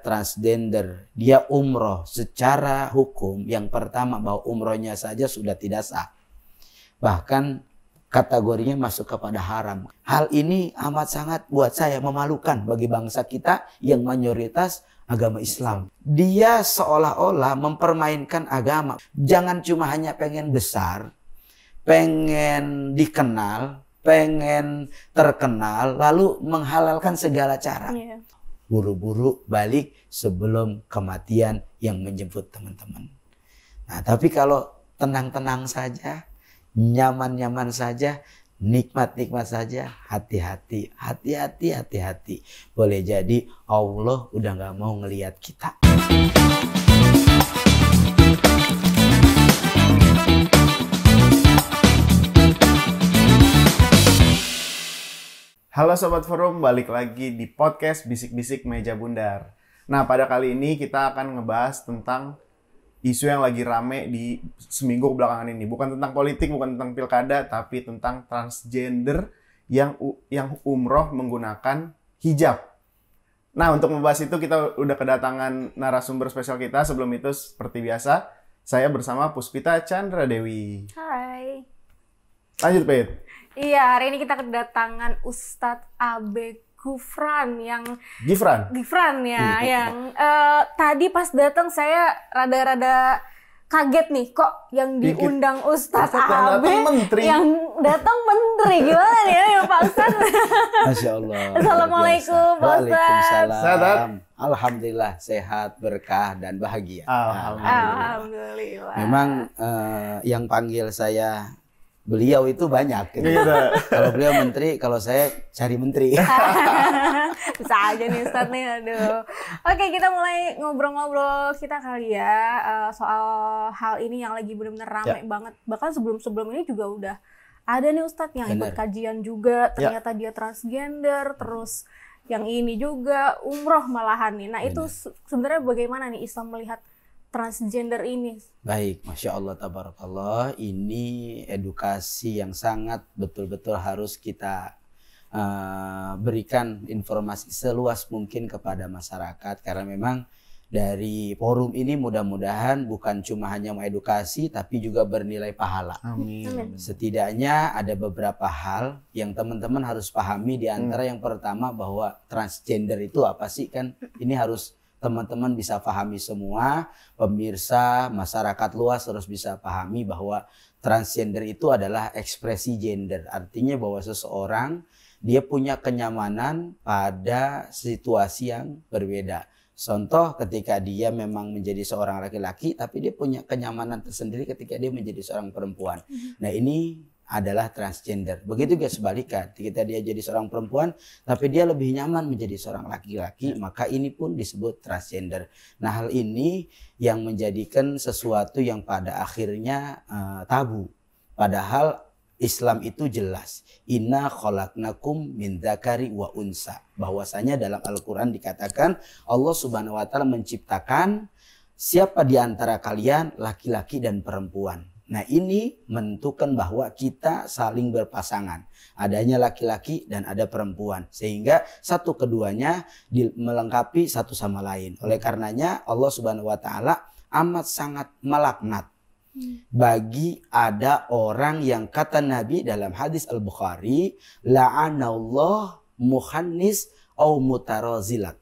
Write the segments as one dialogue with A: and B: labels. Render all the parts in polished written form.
A: transgender dia umroh, secara hukum yang pertama bahwa umrohnya saja sudah tidak sah. Bahkan kategorinya masuk kepada haram. Hal ini amat sangat buat saya memalukan bagi bangsa kita yang mayoritas agama Islam. Dia seolah-olah mempermainkan agama. Jangan cuma hanya pengen besar, pengen dikenal, pengen terkenal, lalu menghalalkan segala cara. Buru-buru balik sebelum kematian yang menjemput teman-teman. Nah, tapi kalau tenang-tenang saja, nyaman-nyaman saja, nikmat-nikmat saja, hati-hati, hati-hati, hati-hati. Boleh jadi Allah udah gak mau ngelihat kita.
B: Halo Sobat Forum, balik lagi di podcast Bisik-Bisik Meja Bundar. Nah, pada kali ini kita akan ngebahas tentang isu yang lagi rame di seminggu belakangan ini. Bukan tentang politik, bukan tentang pilkada, tapi tentang transgender yang umroh menggunakan hijab. Nah, untuk membahas itu kita udah kedatangan narasumber spesial kita. Sebelum itu, seperti biasa, saya bersama Puspita Chandra Dewi.
C: Hai.
B: Lanjut, Peit.
C: Iya, hari ini kita kedatangan Ustadz Abe Gufran yang
B: Gifran
C: ya, yang tadi pas datang saya rada-rada kaget nih, kok yang diundang Ustadz Abe yang datang menteri, gimana nih ya Pak Ustadz?
A: Masya Allah.
C: Assalamualaikum Pak Ustadz.
A: Waalaikumsalam. Alhamdulillah sehat, berkah dan bahagia.
C: Alhamdulillah.
A: Memang yang panggil saya beliau itu banyak gitu. Kalau beliau menteri, kalau saya cari menteri.
C: Bisa aja nih Ustadz nih, aduh. Oke, kita mulai ngobrol-ngobrol kita kali ya, soal hal ini yang lagi benar-benar rame banget. Bahkan sebelum-sebelum ini juga udah ada nih Ustadz yang ikut kajian juga, ternyata dia transgender, terus yang ini juga umroh malahan nih. Nah, itu sebenarnya bagaimana nih Islam melihat transgender ini?
A: Baik, Masya Allah, tabarakallah. Ini edukasi yang sangat betul-betul harus kita berikan informasi seluas mungkin kepada masyarakat. Karena memang dari forum ini mudah-mudahan bukan cuma hanya mengedukasi, tapi juga bernilai pahala.
B: Amin.
A: Setidaknya ada beberapa hal yang teman-teman harus pahami. Di antara yang pertama bahwa transgender itu apa sih, kan ini harus teman-teman bisa pahami semua, pemirsa, masyarakat luas harus bisa pahami bahwa transgender itu adalah ekspresi gender. Artinya bahwa seseorang dia punya kenyamanan pada situasi yang berbeda. Contoh ketika dia memang menjadi seorang laki-laki, tapi dia punya kenyamanan tersendiri ketika dia menjadi seorang perempuan. Nah, ini adalah transgender. Begitu juga sebaliknya, ketika dia jadi seorang perempuan tapi dia lebih nyaman menjadi seorang laki-laki, maka ini pun disebut transgender. Nah, hal ini yang menjadikan sesuatu yang pada akhirnya tabu. Padahal Islam itu jelas, inna khalaqnakum min dzakari wa unsa. Bahwasanya dalam Al-Quran dikatakan Allah Subhanahu wa Ta'ala menciptakan siapa di antara kalian laki-laki dan perempuan. Nah, ini menentukan bahwa kita saling berpasangan. Adanya laki-laki dan ada perempuan. Sehingga satu keduanya melengkapi satu sama lain. Oleh karenanya Allah Subhanahu wa Ta'ala amat sangat melaknat bagi ada orang yang kata Nabi dalam hadis Al-Bukhari, la'anallah muhannis au mutarazilat.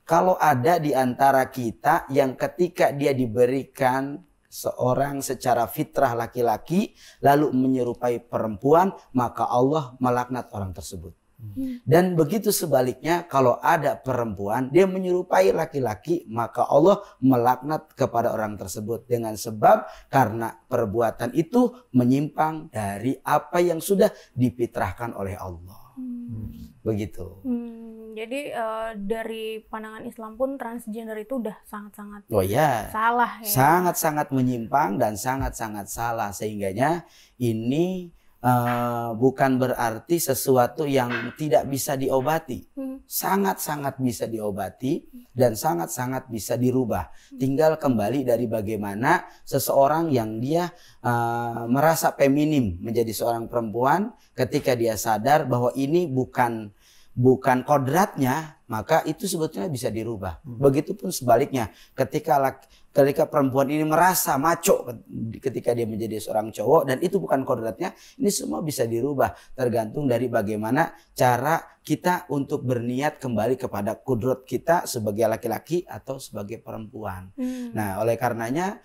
A: Kalau ada di antara kita yang ketika dia diberikan seorang secara fitrah laki-laki lalu menyerupai perempuan, maka Allah melaknat orang tersebut. Dan begitu sebaliknya, kalau ada perempuan dia menyerupai laki-laki, maka Allah melaknat kepada orang tersebut dengan sebab karena perbuatan itu menyimpang dari apa yang sudah difitrahkan oleh Allah. Begitu.
C: Jadi dari pandangan Islam pun transgender itu udah sangat-sangat
A: salah
C: ya.
A: Sangat-sangat menyimpang dan sangat-sangat salah. Sehingganya ini bukan berarti sesuatu yang tidak bisa diobati. Sangat-sangat bisa diobati dan sangat-sangat bisa dirubah. Tinggal kembali dari bagaimana seseorang yang dia merasa feminim menjadi seorang perempuan, ketika dia sadar bahwa ini bukan bukan kodratnya, maka itu sebetulnya bisa dirubah. Begitupun sebaliknya, ketika perempuan ini merasa maco ketika dia menjadi seorang cowok dan itu bukan kodratnya, ini semua bisa dirubah tergantung dari bagaimana cara kita untuk berniat kembali kepada kudrat kita sebagai laki-laki atau sebagai perempuan. Nah, oleh karenanya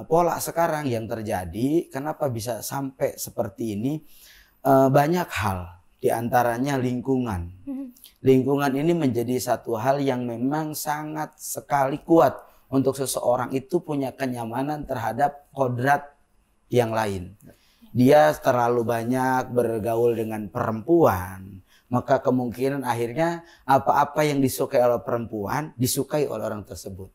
A: pola sekarang yang terjadi, kenapa bisa sampai seperti ini? Banyak hal, diantaranya lingkungan. Lingkungan ini menjadi satu hal yang memang sangat sekali kuat untuk seseorang itu punya kenyamanan terhadap kodrat yang lain. Dia terlalu banyak bergaul dengan perempuan, maka kemungkinan akhirnya apa-apa yang disukai oleh perempuan disukai oleh orang tersebut.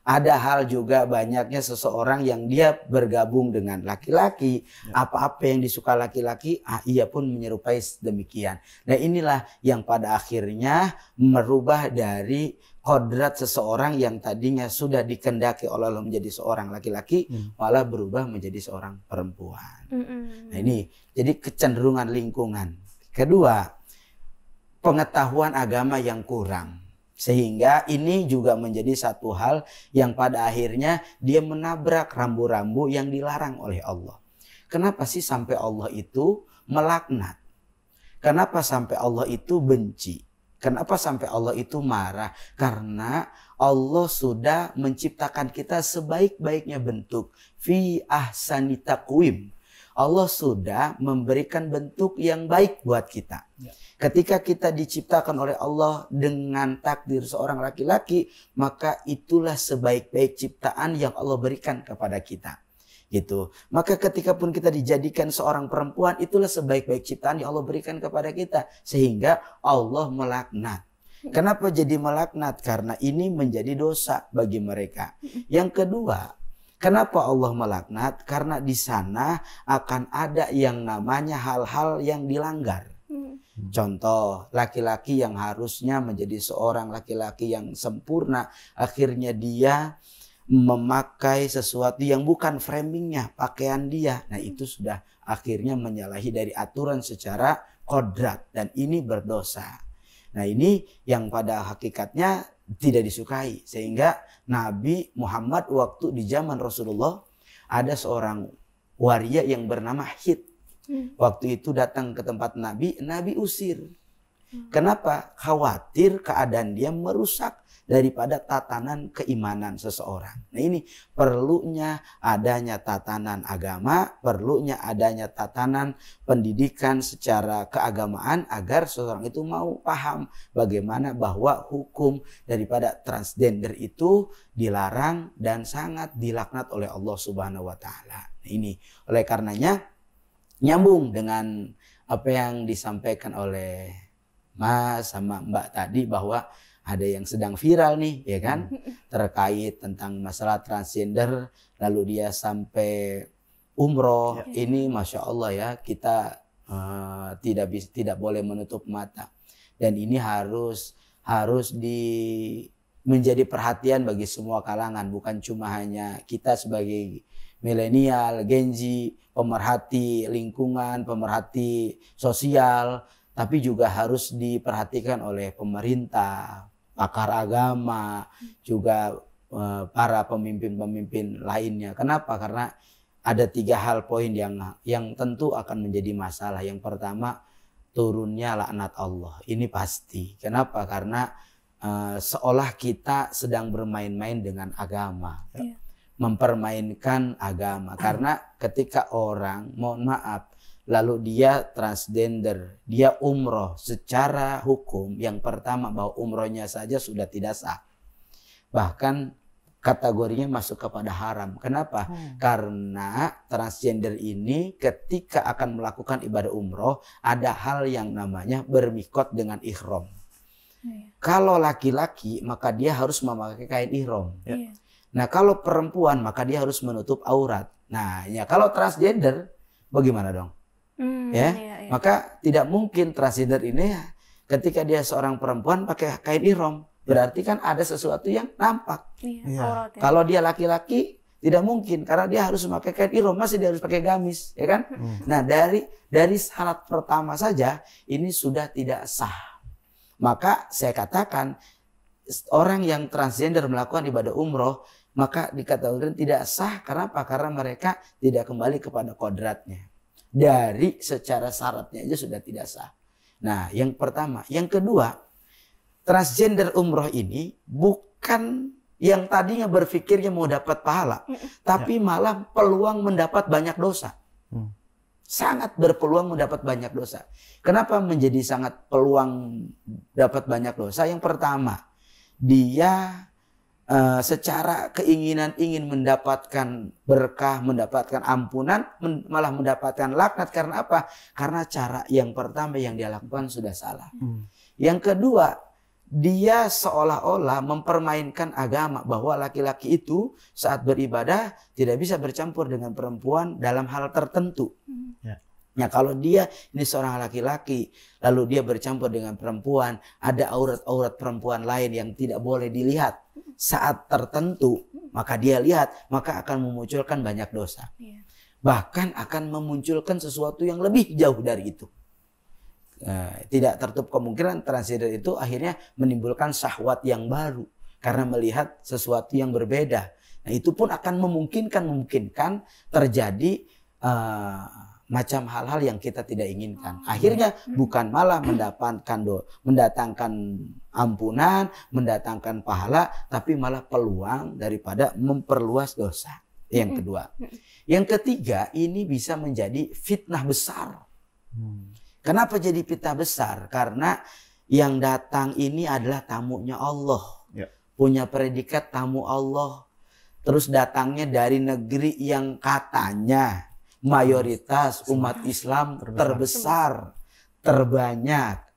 A: Ada hal juga banyaknya seseorang yang dia bergabung dengan laki-laki, apa-apa yang disuka laki-laki, ia pun menyerupai demikian. Nah, inilah yang pada akhirnya merubah dari kodrat seseorang yang tadinya sudah dikendaki oleh Allah menjadi seorang laki-laki, malah berubah menjadi seorang perempuan. Nah, ini jadi kecenderungan lingkungan. Kedua, pengetahuan agama yang kurang. Sehingga ini juga menjadi satu hal yang pada akhirnya dia menabrak rambu-rambu yang dilarang oleh Allah. Kenapa sih sampai Allah itu melaknat? Kenapa sampai Allah itu benci? Kenapa sampai Allah itu marah? Karena Allah sudah menciptakan kita sebaik-baiknya bentuk. Fi ahsani taqwim. Allah sudah memberikan bentuk yang baik buat kita. Ketika kita diciptakan oleh Allah dengan takdir seorang laki-laki, maka itulah sebaik-baik ciptaan yang Allah berikan kepada kita. Gitu. Maka ketika pun kita dijadikan seorang perempuan, itulah sebaik-baik ciptaan yang Allah berikan kepada kita. Sehingga Allah melaknat. Kenapa jadi melaknat? Karena ini menjadi dosa bagi mereka. Yang kedua, kenapa Allah melaknat? Karena di sana akan ada yang namanya hal-hal yang dilanggar. Contoh, laki-laki yang harusnya menjadi seorang laki-laki yang sempurna, akhirnya dia memakai sesuatu yang bukan framingnya, pakaian dia. Nah, itu sudah akhirnya menyalahi dari aturan secara kodrat dan ini berdosa. Nah, ini yang pada hakikatnya tidak disukai. Sehingga Nabi Muhammad waktu di zaman Rasulullah ada seorang waria yang bernama Hid. Waktu itu datang ke tempat Nabi, Nabi usir. Kenapa? Khawatir keadaan dia merusak daripada tatanan keimanan seseorang. Nah, ini perlunya adanya tatanan agama, perlunya adanya tatanan pendidikan secara keagamaan agar seseorang itu mau paham bagaimana bahwa hukum daripada transgender itu dilarang dan sangat dilaknat oleh Allah Subhanahu wa taala. Nah, ini oleh karenanya nyambung dengan apa yang disampaikan oleh Mas sama Mbak tadi bahwa ada yang sedang viral nih, ya kan, terkait tentang masalah transgender, lalu dia sampai umroh. Ini Masya Allah ya, kita tidak boleh menutup mata, dan ini harus menjadi perhatian bagi semua kalangan, bukan cuma hanya kita sebagai milenial, Gen Z, pemerhati lingkungan, pemerhati sosial, tapi juga harus diperhatikan oleh pemerintah, pakar agama, juga para pemimpin-pemimpin lainnya. Kenapa? Karena ada 3 hal poin yang tentu akan menjadi masalah. Yang pertama, turunnya laknat Allah. Ini pasti. Kenapa? Karena seolah kita sedang bermain-main dengan agama. Mempermainkan agama. Karena ketika orang, mohon maaf, lalu dia transgender, dia umroh, secara hukum yang pertama bahwa umrohnya saja sudah tidak sah. Bahkan kategorinya masuk kepada haram. Kenapa? Karena transgender ini ketika akan melakukan ibadah umroh ada hal yang namanya bermikot dengan ihram. Kalau laki-laki maka dia harus memakai kain ihram. Nah, kalau perempuan maka dia harus menutup aurat. Nah, ya kalau transgender bagaimana dong? Maka tidak mungkin transgender ini ketika dia seorang perempuan pakai kain ihram, berarti kan ada sesuatu yang nampak. Kalau dia laki-laki tidak mungkin karena dia harus memakai kain ihram, masih dia harus pakai gamis, ya kan? Nah, dari syarat pertama saja ini sudah tidak sah. Maka saya katakan orang yang transgender melakukan ibadah umroh maka dikatakan tidak sah. Karena apa? Karena mereka tidak kembali kepada kodratnya. Dari secara syaratnya aja sudah tidak sah. Nah, yang pertama. Yang kedua, transgender umroh ini bukan yang tadinya berpikirnya mau dapat pahala, tapi malah peluang mendapat banyak dosa. Sangat berpeluang mendapat banyak dosa. Kenapa menjadi sangat peluang dapat banyak dosa? Yang pertama, dia secara keinginan ingin mendapatkan berkah, mendapatkan ampunan, malah mendapatkan laknat. Karena apa? Karena cara yang pertama yang dia lakukan sudah salah. Yang kedua, dia seolah-olah mempermainkan agama bahwa laki-laki itu saat beribadah tidak bisa bercampur dengan perempuan dalam hal tertentu. Nah, kalau dia ini seorang laki-laki lalu dia bercampur dengan perempuan, ada aurat-aurat perempuan lain yang tidak boleh dilihat saat tertentu, maka dia lihat, maka akan memunculkan banyak dosa. Bahkan akan memunculkan sesuatu yang lebih jauh dari itu. Tidak tertutup kemungkinan transgender itu akhirnya menimbulkan syahwat yang baru karena melihat sesuatu yang berbeda. Nah, itu pun akan memungkinkan terjadi macam hal-hal yang kita tidak inginkan. Akhirnya bukan malah mendatangkan ampunan, mendatangkan pahala, tapi malah peluang daripada memperluas dosa. Yang kedua. Yang ketiga, ini bisa menjadi fitnah besar. Kenapa jadi fitnah besar? Karena yang datang ini adalah tamunya Allah. Punya predikat tamu Allah. Terus datangnya dari negeri yang katanya mayoritas umat Islam terbesar, terbanyak.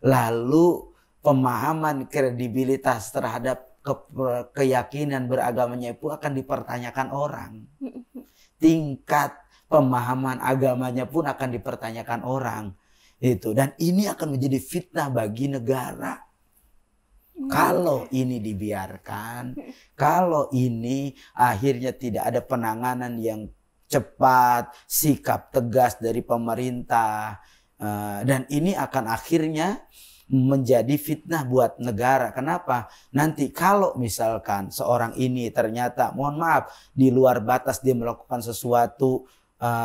A: Lalu pemahaman kredibilitas terhadap keyakinan beragamanya itu akan dipertanyakan orang. Tingkat pemahaman agamanya pun akan dipertanyakan orang. Dan ini akan menjadi fitnah bagi negara. Kalau ini dibiarkan, kalau ini akhirnya tidak ada penanganan yang cepat, sikap tegas dari pemerintah, dan ini akan akhirnya menjadi fitnah buat negara. Kenapa? Nanti kalau misalkan seorang ini ternyata, mohon maaf, di luar batas dia melakukan sesuatu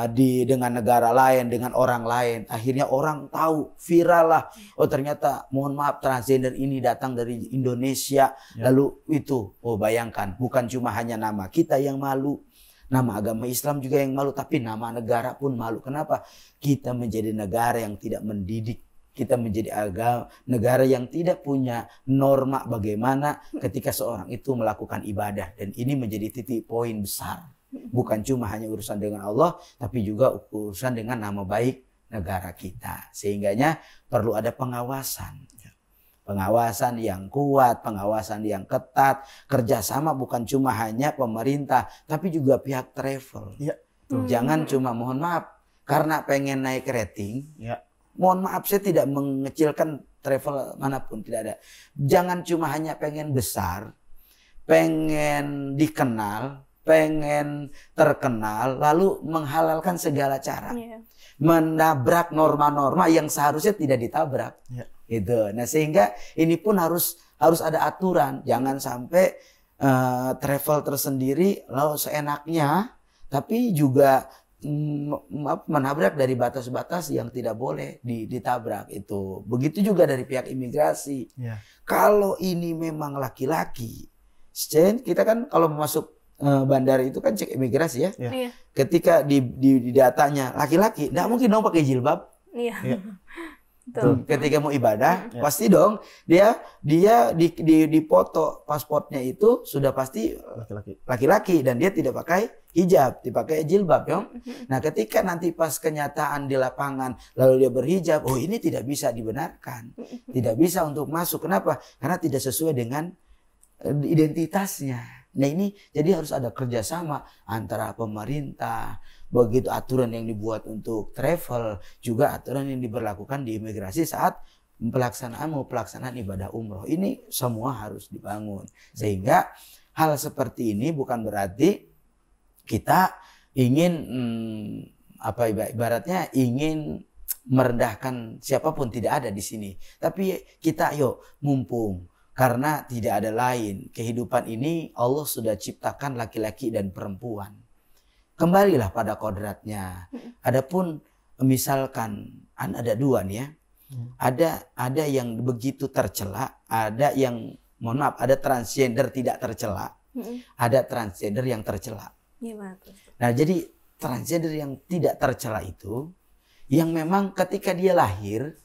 A: dengan negara lain, dengan orang lain, akhirnya orang tahu, viral lah. Oh ternyata, mohon maaf, transgender ini datang dari Indonesia. Lalu itu, bayangkan, bukan cuma hanya nama kita yang malu, nama agama Islam juga yang malu, tapi nama negara pun malu. Kenapa? Kita menjadi negara yang tidak mendidik. Kita menjadi negara yang tidak punya norma bagaimana ketika seorang itu melakukan ibadah. Dan ini menjadi titik poin besar. Bukan cuma hanya urusan dengan Allah, tapi juga urusan dengan nama baik negara kita. Sehingganya perlu ada pengawasan. Pengawasan yang kuat, pengawasan yang ketat, kerjasama bukan cuma hanya pemerintah, tapi juga pihak travel. Jangan cuma, mohon maaf, karena pengen naik rating, mohon maaf saya tidak mengecilkan travel manapun, tidak ada. Jangan cuma hanya pengen besar, pengen dikenal, pengen terkenal, lalu menghalalkan segala cara. Menabrak norma-norma yang seharusnya tidak ditabrak. Gitu. Nah, sehingga ini pun harus ada aturan. Jangan sampai travel tersendiri lalu seenaknya, tapi juga menabrak dari batas-batas yang tidak boleh ditabrak. Itu. Begitu juga dari pihak imigrasi. Kalau ini memang laki-laki, kita kan kalau masuk bandara itu kan cek imigrasi ya. Ketika di datanya laki-laki, nggak mungkin dong pakai jilbab. Ketika mau ibadah, pasti dong dia di foto pasportnya itu sudah pasti laki-laki dan dia tidak pakai hijab, dipakai jilbab, ya. Nah, ketika nanti pas kenyataan di lapangan lalu dia berhijab, oh ini tidak bisa dibenarkan, tidak bisa untuk masuk. Kenapa? Karena tidak sesuai dengan identitasnya. Nah, ini jadi harus ada kerjasama antara pemerintah, begitu aturan yang dibuat untuk travel, juga aturan yang diberlakukan di imigrasi saat pelaksanaan ibadah umroh. Ini semua harus dibangun. Sehingga hal seperti ini bukan berarti kita ingin ibaratnya ingin merendahkan siapapun, tidak ada di sini. Tapi kita yuk mumpung, karena tidak ada lain. Kehidupan ini Allah sudah ciptakan laki-laki dan perempuan. Kembalilah pada kodratnya. Adapun misalkan ada dua nih ya. Ada yang begitu tercela, ada yang mohon maaf, ada transgender tidak tercela, ada transgender yang tercela. Nah, jadi transgender yang tidak tercela itu yang memang ketika dia lahir,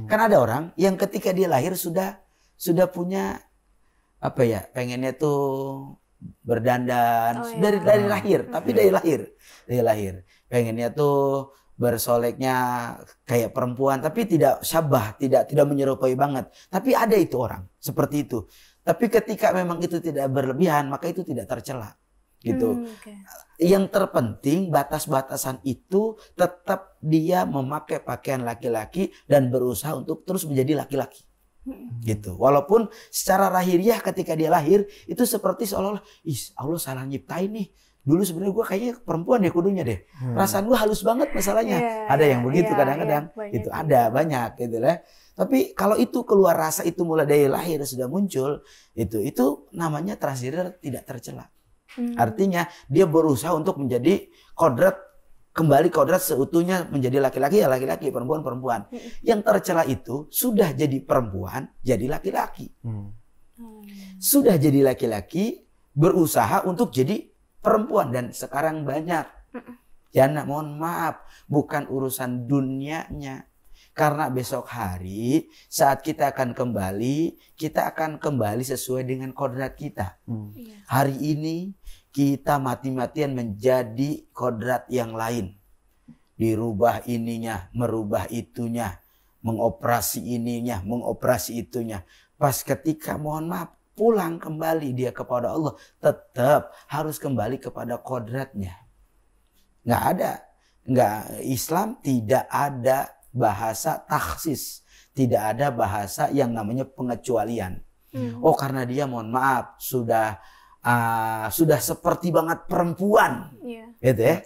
A: kan ada orang yang ketika dia lahir sudah punya apa ya, pengennya tuh berdandan dari lahir, tapi dari lahir pengennya tuh bersoleknya kayak perempuan, tapi tidak syabah, tidak menyerupai banget. Tapi ada itu orang seperti itu. Tapi ketika memang itu tidak berlebihan, maka itu tidak tercela. Gitu. Yang terpenting batas-batasan itu tetap dia memakai pakaian laki-laki dan berusaha untuk terus menjadi laki-laki. Gitu. Walaupun secara lahiriah ketika dia lahir itu seperti seolah-olah Allah salah nyiptain nih. Dulu sebenarnya gue kayaknya perempuan ya kudunya deh. Perasaan gue halus banget masalahnya. Ada yang begitu kadang-kadang. Itu ada banyak gitu lah. Tapi kalau itu keluar rasa itu mulai dari lahir sudah muncul, itu namanya transgender tidak tercela. Artinya dia berusaha untuk menjadi kembali kodrat seutuhnya, menjadi laki-laki ya laki-laki, perempuan. Yang tercela itu sudah jadi perempuan, jadi laki-laki. Sudah jadi laki-laki, berusaha untuk jadi perempuan, dan sekarang banyak. Jana, mohon maaf, bukan urusan dunianya. Karena besok hari saat kita akan kembali sesuai dengan kodrat kita. Hari ini kita mati-matian menjadi kodrat yang lain. Dirubah ininya, merubah itunya, mengoperasi ininya, mengoperasi itunya. Pas ketika mohon maaf pulang kembali dia kepada Allah, tetap harus kembali kepada kodratnya. Islam tidak ada bahasa taksis, tidak ada bahasa yang namanya pengecualian. Oh karena dia mohon maaf sudah seperti banget perempuan, gitu ya.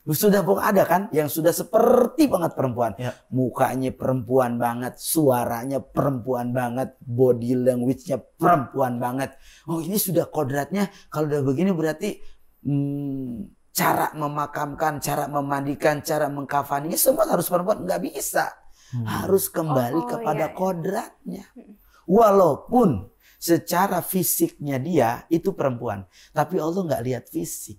A: Sudah ada kan yang sudah seperti banget perempuan. Mukanya perempuan banget, suaranya perempuan banget, body language-nya perempuan banget. Oh ini sudah kodratnya, kalau udah begini berarti cara memakamkan, cara memandikan, cara mengkafaninya semua harus perempuan. Nggak bisa. Harus kembali kepada kodratnya. Walaupun secara fisiknya dia itu perempuan, tapi Allah nggak lihat fisik.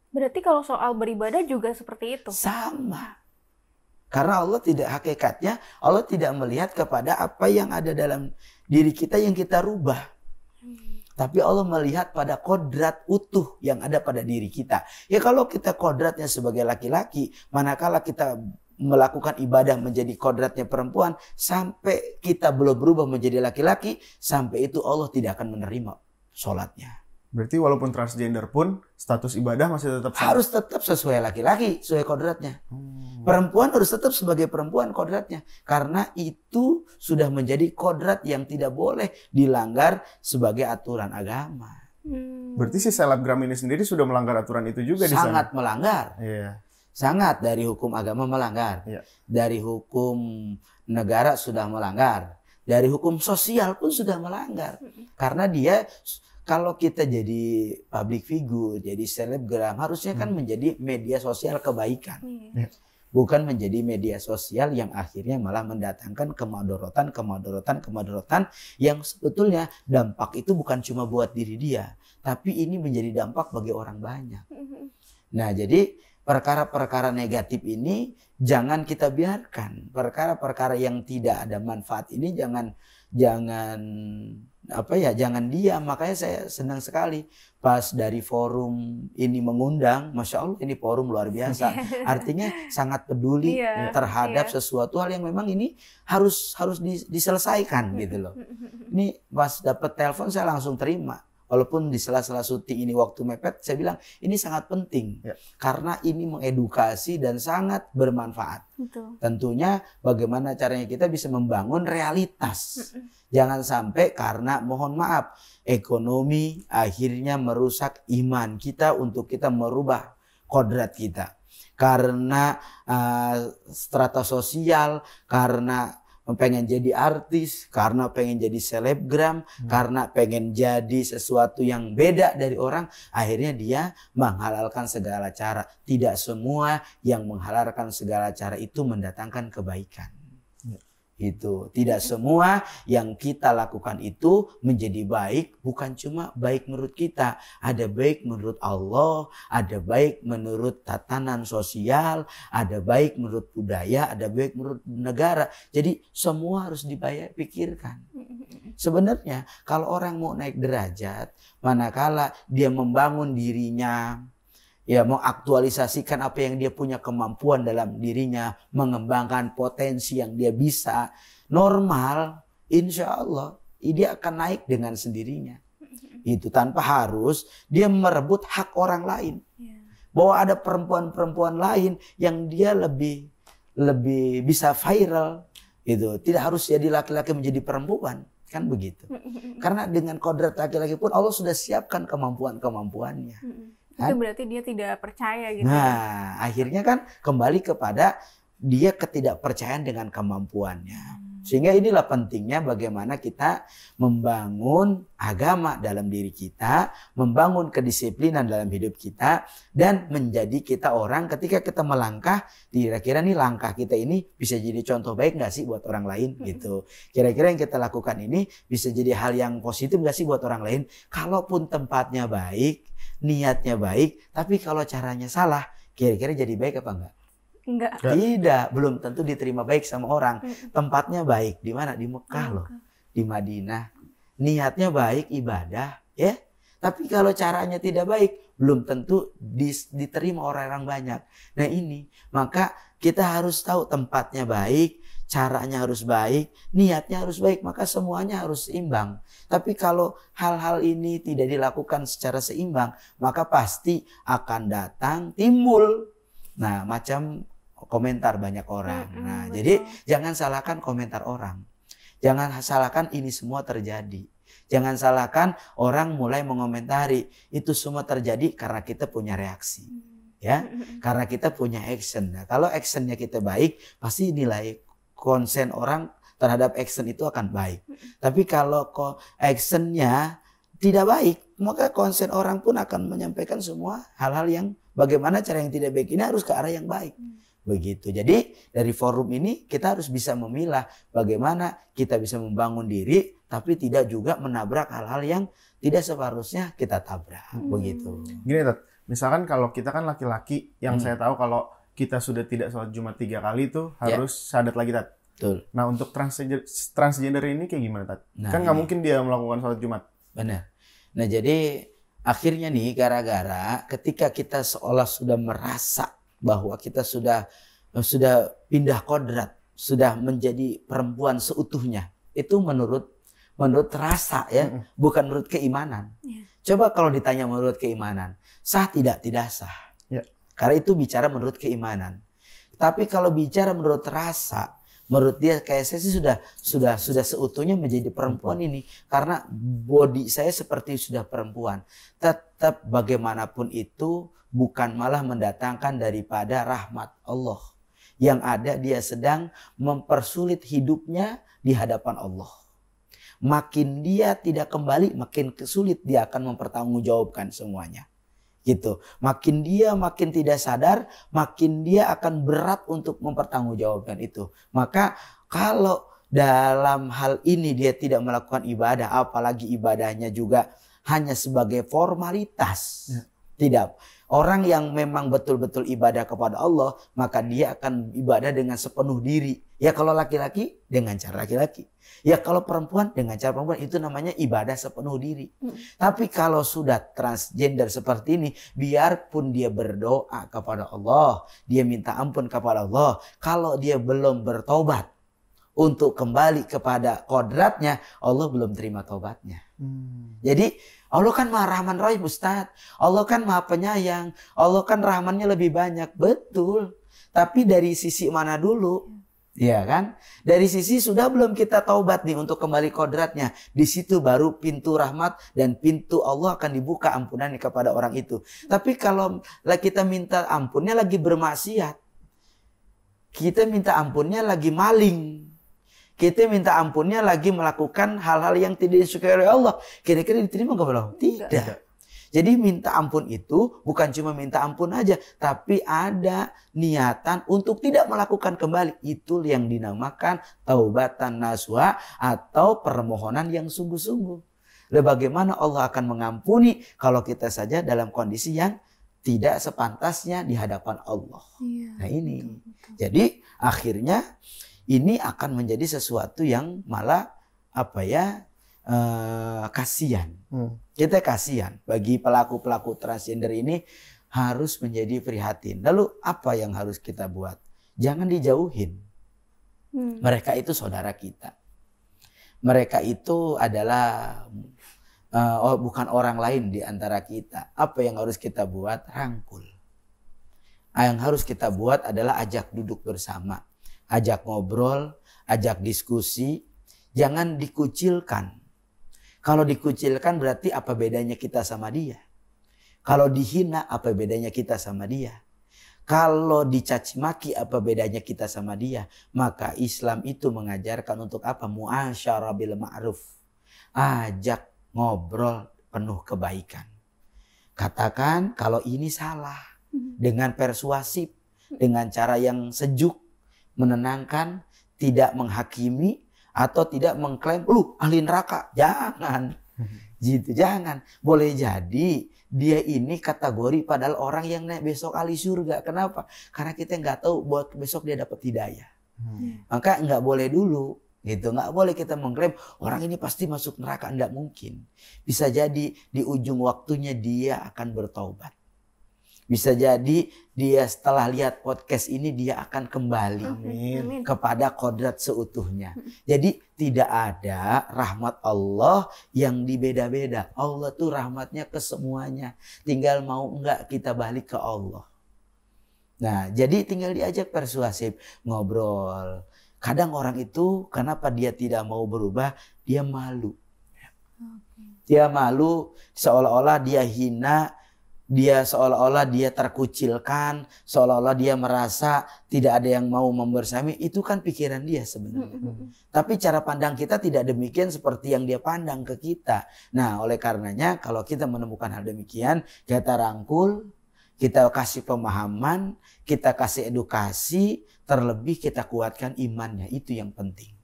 C: Berarti kalau soal beribadah juga seperti itu?
A: Sama. Karena Allah hakikatnya Allah tidak melihat kepada apa yang ada dalam diri kita yang kita rubah. Tapi Allah melihat pada kodrat utuh yang ada pada diri kita. Ya kalau kita kodratnya sebagai laki-laki, manakala kita melakukan ibadah menjadi kodratnya perempuan, sampai kita belum berubah menjadi laki-laki, sampai itu Allah tidak akan menerima sholatnya.
B: Berarti walaupun transgender pun status ibadah masih tetap sama?
A: Harus tetap sesuai laki-laki, sesuai kodratnya. Perempuan harus tetap sebagai perempuan kodratnya. Karena itu sudah menjadi kodrat yang tidak boleh dilanggar sebagai aturan agama.
B: Berarti si selebgram ini sendiri sudah melanggar aturan itu juga di sana?
A: Sangat melanggar. Sangat, dari hukum agama melanggar. Dari hukum negara sudah melanggar. Dari hukum sosial pun sudah melanggar. Karena dia... Kalau kita jadi public figure, jadi selebgram, harusnya kan menjadi media sosial kebaikan. Bukan menjadi media sosial yang akhirnya malah mendatangkan kemadorotan yang sebetulnya dampak itu bukan cuma buat diri dia, tapi ini menjadi dampak bagi orang banyak. Nah, jadi perkara-perkara negatif ini jangan kita biarkan. Perkara-perkara yang tidak ada manfaat ini jangan diam. Makanya saya senang sekali pas dari forum ini mengundang, Masya Allah ini forum luar biasa. Artinya sangat peduli terhadap sesuatu hal yang memang ini harus diselesaikan gitu loh. Ini pas dapat telepon saya langsung terima. Walaupun di sela-sela syuting ini waktu mepet, saya bilang ini sangat penting. Karena ini mengedukasi dan sangat bermanfaat. Tentunya bagaimana caranya kita bisa membangun realitas. Jangan sampai karena mohon maaf ekonomi akhirnya merusak iman kita untuk kita merubah kodrat kita. karena strata sosial, karena pengen jadi artis, karena pengen jadi selebgram, karena pengen jadi sesuatu yang beda dari orang, akhirnya dia menghalalkan segala cara. Tidak semua yang menghalalkan segala cara itu mendatangkan kebaikan. Itu tidak semua yang kita lakukan itu menjadi baik, bukan cuma baik menurut kita, ada baik menurut Allah, ada baik menurut tatanan sosial, ada baik menurut budaya, ada baik menurut negara. Jadi semua harus pikirkan. Sebenarnya kalau orang mau naik derajat, manakala dia membangun dirinya, ya, mengaktualisasikan apa yang dia punya kemampuan dalam dirinya, mengembangkan potensi yang dia bisa, normal, insya Allah dia akan naik dengan sendirinya. Itu tanpa harus dia merebut hak orang lain. Bahwa ada perempuan-perempuan lain yang dia lebih bisa viral, itu tidak harus jadi laki-laki menjadi perempuan, kan begitu. Karena dengan kodrat laki-laki pun Allah sudah siapkan kemampuan-kemampuannya.
C: Itu berarti dia tidak percaya gitu.
A: Nah, akhirnya kan kembali kepada dia ketidakpercayaan dengan kemampuannya. Sehingga inilah pentingnya bagaimana kita membangun agama dalam diri kita, membangun kedisiplinan dalam hidup kita, dan menjadi kita orang ketika kita melangkah, kira-kira nih langkah kita ini bisa jadi contoh baik nggak sih buat orang lain gitu. Kira-kira yang kita lakukan ini bisa jadi hal yang positif nggak sih buat orang lain. Kalaupun tempatnya baik, niatnya baik, tapi kalau caranya salah, kira-kira jadi baik apa enggak?
C: Enggak.
A: Tidak, belum tentu diterima baik sama orang. Tempatnya baik, di mana? Di Mekah loh, di Madinah. Niatnya baik, ibadah, ya. Tapi kalau caranya tidak baik, belum tentu diterima orang-orang banyak. Nah ini, maka kita harus tahu tempatnya baik, caranya harus baik, niatnya harus baik, maka semuanya harus seimbang. Tapi kalau hal-hal ini tidak dilakukan secara seimbang, maka pasti akan datang timbul, nah, macam komentar banyak orang. Nah,
C: betul.
A: jadi jangan salahkan komentar orang. Jangan salahkan ini semua terjadi. Jangan salahkan orang mulai mengomentari. Itu semua terjadi karena kita punya reaksi. Ya, karena kita punya action. Nah, kalau actionnya kita baik, pasti nilai konsen orang terhadap action itu akan baik. Tapi kalau actionnya tidak baik, maka konsen orang pun akan menyampaikan semua hal-hal yang bagaimana cara yang tidak baik ini harus ke arah yang baik. Begitu. Jadi dari forum ini kita harus bisa memilah bagaimana kita bisa membangun diri tapi tidak juga menabrak hal-hal yang tidak seharusnya kita tabrak. Begitu.
B: Gini Tat, misalkan kalau kita kan laki-laki yang saya tahu kalau kita sudah tidak sholat Jumat 3 kali itu harus syahadat lagi Tat.
A: Betul.
B: Nah untuk transgender ini kayak gimana Tat?
A: Nah,
B: kan nggak mungkin dia melakukan sholat Jumat.
A: Benar. Nah jadi akhirnya nih gara-gara ketika kita seolah sudah merasa bahwa kita sudah pindah kodrat, sudah menjadi perempuan seutuhnya. Itu menurut rasa ya, bukan menurut keimanan. Coba kalau ditanya menurut keimanan, sah tidak? Tidak sah. Karena itu bicara menurut keimanan. Tapi kalau bicara menurut rasa, menurut dia kayak saya sih sudah seutuhnya menjadi perempuan ini karena body saya seperti sudah perempuan. Tetap bagaimanapun itu bukan malah mendatangkan daripada rahmat Allah. Yang ada dia sedang mempersulit hidupnya di hadapan Allah. Makin dia tidak kembali, makin kesulit dia akan mempertanggungjawabkan semuanya. Gitu. Makin tidak sadar, makin dia akan berat untuk mempertanggungjawabkan itu. Maka kalau dalam hal ini dia tidak melakukan ibadah, apalagi ibadahnya juga hanya sebagai formalitas. Tidak. Orang yang memang betul-betul ibadah kepada Allah, maka dia akan ibadah dengan sepenuh diri. Ya kalau laki-laki dengan cara laki-laki. Ya kalau perempuan dengan cara perempuan, itu namanya ibadah sepenuh diri. Tapi kalau sudah transgender seperti ini, biarpun dia berdoa kepada Allah, dia minta ampun kepada Allah, kalau dia belum bertobat untuk kembali kepada kodratnya, Allah belum terima tobatnya. Jadi Allah kan maha rahman rahim Ustaz. Allah kan maha penyayang. Allah kan rahmannya lebih banyak. Betul. Tapi dari sisi mana dulu? Ya kan? Dari sisi sudah belum kita taubat nih untuk kembali kodratnya. Di situ baru pintu rahmat dan pintu Allah akan dibuka ampunannya kepada orang itu. Tapi kalau kita minta ampunnya lagi bermaksiat. Kita minta ampunnya lagi maling. Kita minta ampunnya lagi melakukan hal-hal yang tidak disukai oleh Allah. Kira-kira diterima nggak belum? Tidak. Jadi minta ampun itu bukan cuma minta ampun aja, tapi ada niatan untuk tidak melakukan kembali. Itu yang dinamakan taubatan nasuha atau permohonan yang sungguh-sungguh. Lalu bagaimana Allah akan mengampuni kalau kita saja dalam kondisi yang tidak sepantasnya di hadapan Allah. Nah ini. Betul. Jadi akhirnya ini akan menjadi sesuatu yang malah kasihan. Kita kasihan bagi pelaku-pelaku transgender ini harus menjadi prihatin. Lalu apa yang harus kita buat? Jangan dijauhin. Mereka itu saudara kita. Mereka itu adalah bukan orang lain di antara kita. Apa yang harus kita buat? Rangkul. Yang harus kita buat adalah ajak duduk bersama. Ajak ngobrol, ajak diskusi. Jangan dikucilkan. Kalau dikucilkan berarti apa bedanya kita sama dia? Kalau dihina apa bedanya kita sama dia? Kalau dicaci maki apa bedanya kita sama dia? Maka Islam itu mengajarkan untuk apa? Mu'asyarah bil ma'ruf. Ajak ngobrol penuh kebaikan. Katakan kalau ini salah. Dengan persuasif. Dengan cara yang sejuk. Menenangkan. Tidak menghakimi. Atau tidak mengklaim, lu ahli neraka. Jangan. Gitu, jangan. Boleh jadi dia ini kategori padahal orang yang besok ahli surga. Kenapa? Karena kita nggak tahu buat besok dia dapat hidayah. Maka nggak boleh dulu. Gitu, nggak boleh kita mengklaim orang ini pasti masuk neraka. Nggak mungkin. Bisa jadi di ujung waktunya dia akan bertaubat. Bisa jadi dia setelah lihat podcast ini dia akan kembali kepada kodrat seutuhnya. Jadi tidak ada rahmat Allah yang dibeda-beda. Allah tuh rahmatnya ke semuanya. Tinggal mau enggak kita balik ke Allah. Nah jadi tinggal diajak persuasif. Ngobrol. Kadang orang itu kenapa dia tidak mau berubah? Dia malu. Dia malu seolah-olah dia hina. Dia seolah-olah dia terkucilkan, seolah-olah dia merasa tidak ada yang mau membersami. Itu kan pikiran dia sebenarnya. Tapi cara pandang kita tidak demikian seperti yang dia pandang ke kita. Nah oleh karenanya kalau kita menemukan hal demikian, kita rangkul, kita kasih pemahaman, kita kasih edukasi, terlebih kita kuatkan imannya. Itu yang penting.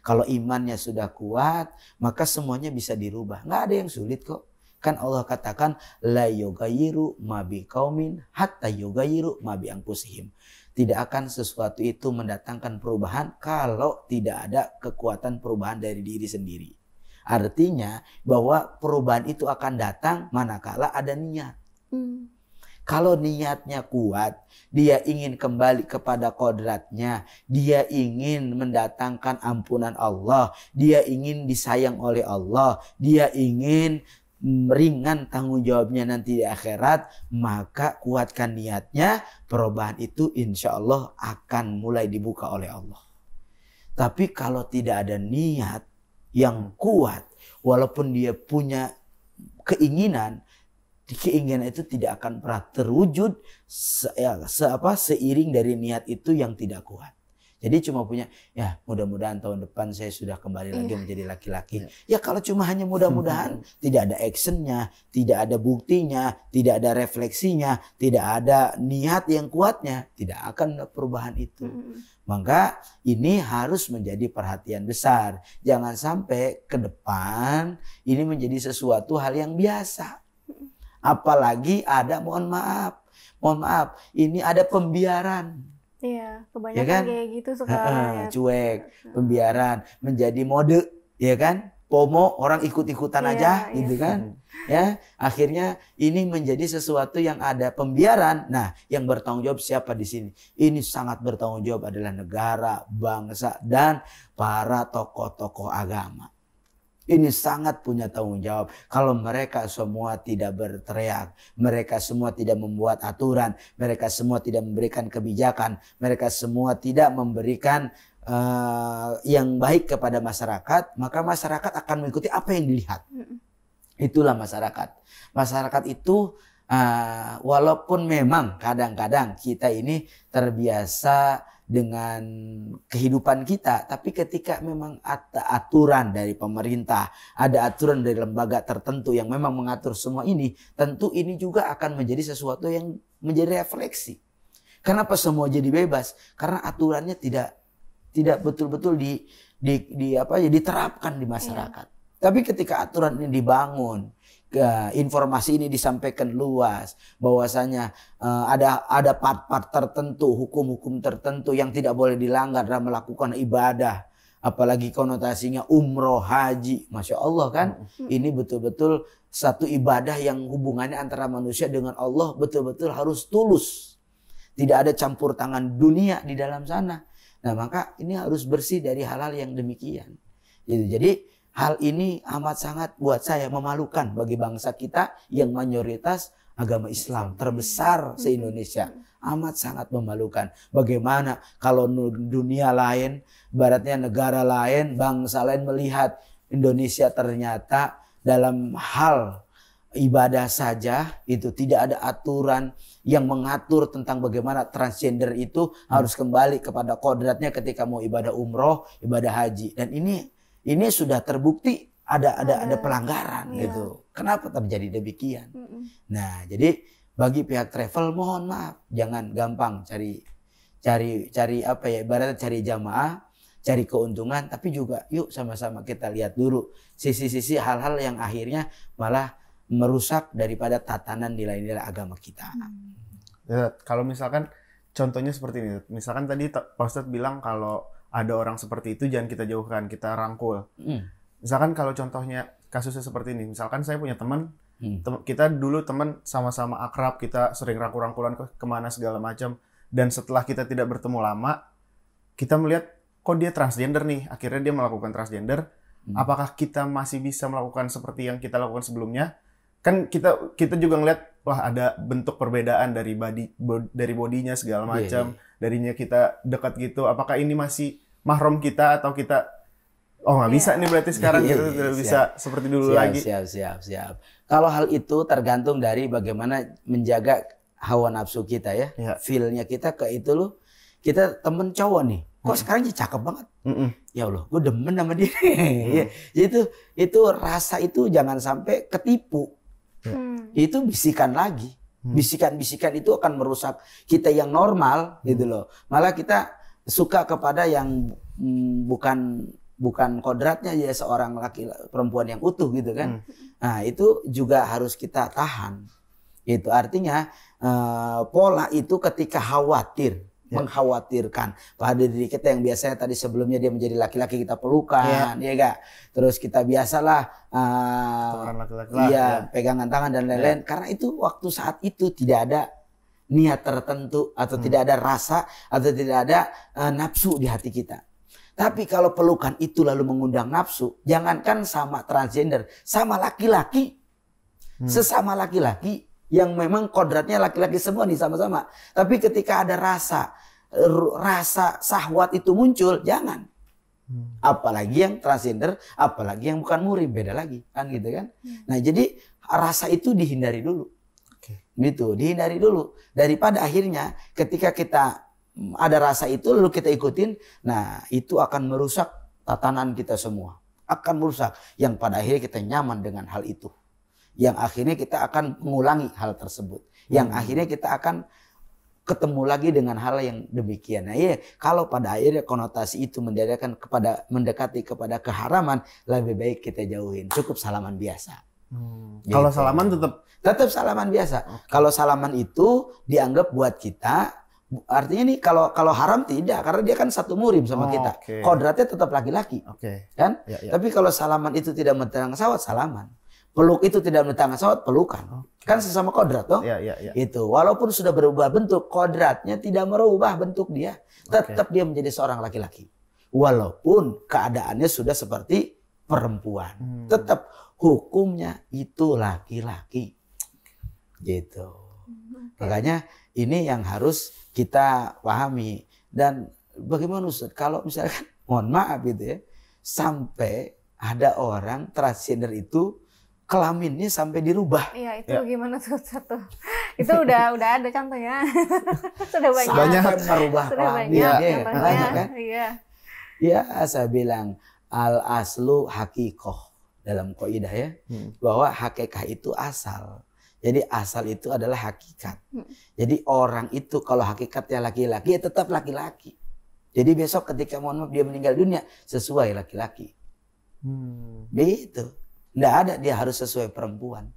A: Kalau imannya sudah kuat, maka semuanya bisa dirubah. Nggak ada yang sulit kok. Kan Allah katakan la yughayyiru ma biqaumin hatta yughayyiru ma bi anfusihim. Tidak akan sesuatu itu mendatangkan perubahan kalau tidak ada kekuatan perubahan dari diri sendiri. Artinya bahwa perubahan itu akan datang manakala ada niat. Kalau niatnya kuat, dia ingin kembali kepada kodratnya, dia ingin mendatangkan ampunan Allah, dia ingin disayang oleh Allah, dia ingin ringan tanggung jawabnya nanti di akhirat, maka kuatkan niatnya, perubahan itu insya Allah akan mulai dibuka oleh Allah. Tapi kalau tidak ada niat yang kuat, walaupun dia punya keinginan itu tidak akan pernah terwujud seiring dari niat itu yang tidak kuat. Jadi cuma punya, ya mudah-mudahan tahun depan saya sudah kembali lagi menjadi laki-laki. Ya kalau cuma hanya mudah-mudahan, tidak ada actionnya, tidak ada buktinya, tidak ada refleksinya, tidak ada niat yang kuatnya, tidak akan ada perubahan itu. Maka ini harus menjadi perhatian besar. Jangan sampai ke depan ini menjadi sesuatu hal yang biasa. Apalagi ada, mohon maaf, ini ada pembiaran.
C: Iya, kebanyakan ya kan? Kayak gitu sekarang.
A: Cuek, pembiaran, menjadi mode, ya kan? FOMO, orang ikut-ikutan aja, gitu kan? Ya, akhirnya ini menjadi sesuatu yang ada pembiaran. Nah, yang bertanggung jawab siapa di sini? Ini sangat bertanggung jawab adalah negara, bangsa, dan para tokoh-tokoh agama. Ini sangat punya tanggung jawab. Kalau mereka semua tidak berteriak, mereka semua tidak membuat aturan, mereka semua tidak memberikan kebijakan, mereka semua tidak memberikan yang baik kepada masyarakat, maka masyarakat akan mengikuti apa yang dilihat. Itulah masyarakat. Masyarakat itu walaupun memang kadang-kadang kita ini terbiasa dengan kehidupan kita, tapi ketika memang ada aturan dari pemerintah, ada aturan dari lembaga tertentu yang memang mengatur semua ini, tentu ini juga akan menjadi sesuatu yang menjadi refleksi. Kenapa semua jadi bebas? Karena aturannya tidak betul-betul diterapkan di masyarakat. Tapi ketika aturan ini dibangun, informasi ini disampaikan luas, bahwasanya ada part-part tertentu, hukum-hukum tertentu yang tidak boleh dilanggar dalam melakukan ibadah, apalagi konotasinya umroh, haji, masya Allah kan, ini betul-betul satu ibadah yang hubungannya antara manusia dengan Allah betul-betul harus tulus, tidak ada campur tangan dunia di dalam sana. Nah maka ini harus bersih dari hal-hal yang demikian. Jadi hal ini amat sangat buat saya memalukan bagi bangsa kita yang mayoritas agama Islam terbesar se-Indonesia. Amat sangat memalukan. Bagaimana kalau dunia lain, baratnya negara lain, bangsa lain melihat Indonesia ternyata dalam hal ibadah saja itu tidak ada aturan yang mengatur tentang bagaimana transgender itu harus kembali kepada kodratnya ketika mau ibadah umroh, ibadah haji. Dan ini sudah terbukti ada pelanggaran gitu. Kenapa terjadi demikian? Nah, jadi bagi pihak travel mohon maaf, jangan gampang cari apa ya, ibaratnya cari jamaah, cari keuntungan, tapi juga yuk sama-sama kita lihat dulu sisi-sisi hal-hal yang akhirnya malah merusak daripada tatanan nilai-nilai agama kita.
B: Ya, kalau misalkan contohnya seperti ini, misalkan tadi Pak Ustadz bilang kalau ada orang seperti itu jangan kita jauhkan, kita rangkul. Misalkan kalau contohnya kasusnya seperti ini, misalkan saya punya teman, kita dulu teman sama-sama akrab, kita sering rangkul-rangkulan kemana segala macam, dan setelah kita tidak bertemu lama, kita melihat kok dia transgender nih, akhirnya dia melakukan transgender. Apakah kita masih bisa melakukan seperti yang kita lakukan sebelumnya? Kan kita juga ngeliat, wah ada bentuk perbedaan dari bodinya segala macam, darinya kita dekat gitu. Apakah ini masih mahram kita atau kita nggak bisa nih berarti sekarang kita tidak bisa seperti dulu lagi.
A: Siap. Kalau hal itu tergantung dari bagaimana menjaga hawa nafsu kita ya. Feel-nya kita ke itu loh. Kita temen cowok nih, kok sekarang dia cakep banget. Ya Allah, gue demen sama dia. Itu rasa itu jangan sampai ketipu. Itu bisikan lagi. Bisikan-bisikan itu akan merusak kita yang normal gitu loh. Malah kita suka kepada yang bukan kodratnya ya seorang perempuan yang utuh gitu kan. Nah, itu juga harus kita tahan. Itu artinya pola itu ketika khawatir, mengkhawatirkan pada diri kita yang biasanya tadi sebelumnya dia menjadi laki-laki kita pelukan, ya enggak? Terus kita biasalah pegangan tangan dan lain-lain. Karena itu waktu saat itu tidak ada niat tertentu atau tidak ada rasa atau tidak ada nafsu di hati kita. Tapi kalau pelukan itu lalu mengundang nafsu, jangankan sama transgender, sama laki-laki, sesama laki-laki yang memang kodratnya laki-laki semua nih sama-sama. Tapi ketika ada rasa syahwat itu muncul, jangan. Apalagi yang transgender, apalagi yang bukan murim, beda lagi kan gitu kan. Nah jadi rasa itu dihindari dulu. Gitu, dihindari dulu daripada akhirnya ketika kita ada rasa itu lalu kita ikutin, nah itu akan merusak tatanan kita semua, akan merusak yang pada akhirnya kita nyaman dengan hal itu, yang akhirnya kita akan mengulangi hal tersebut, yang akhirnya kita akan ketemu lagi dengan hal yang demikian. Nah kalau pada akhirnya konotasi itu mendekati kepada keharaman, lebih baik kita jauhin, cukup salaman biasa.
B: Gitu. Kalau salaman tetap
A: salaman biasa. Kalau salaman itu dianggap buat kita, artinya nih kalau haram tidak, karena dia kan satu murim sama kita. Kodratnya tetap laki-laki, kan? Tapi kalau salaman itu tidak menentang syahwat, salaman. Peluk itu tidak menentang syahwat, pelukan. Kan sesama kodrat toh. Itu walaupun sudah berubah bentuk, kodratnya tidak merubah bentuk dia. Tetap dia menjadi seorang laki-laki. Walaupun keadaannya sudah seperti perempuan. Tetap hukumnya itu laki-laki. Gitu. Makanya ini yang harus kita pahami. Dan bagaimana Ustaz kalau misalkan mohon maaf gitu ya, sampai ada orang transgender itu kelaminnya sampai dirubah.
C: Iya, itu gimana tuh satu? Itu udah ada contohnya. Sudah banyak.
B: Banyak
A: merubah
C: Sudah
A: kelamin.
C: banyak
A: Banyak kan?
C: Iya.
A: Ya, saya bilang al aslu hakikoh dalam kaidah ya, bahwa hakikah itu asal. Jadi asal itu adalah hakikat. Jadi orang itu kalau hakikatnya laki-laki ya tetap laki-laki. Jadi besok ketika mohon maaf dia meninggal dunia sesuai laki-laki. Begitu. Nggak ada dia harus sesuai perempuan.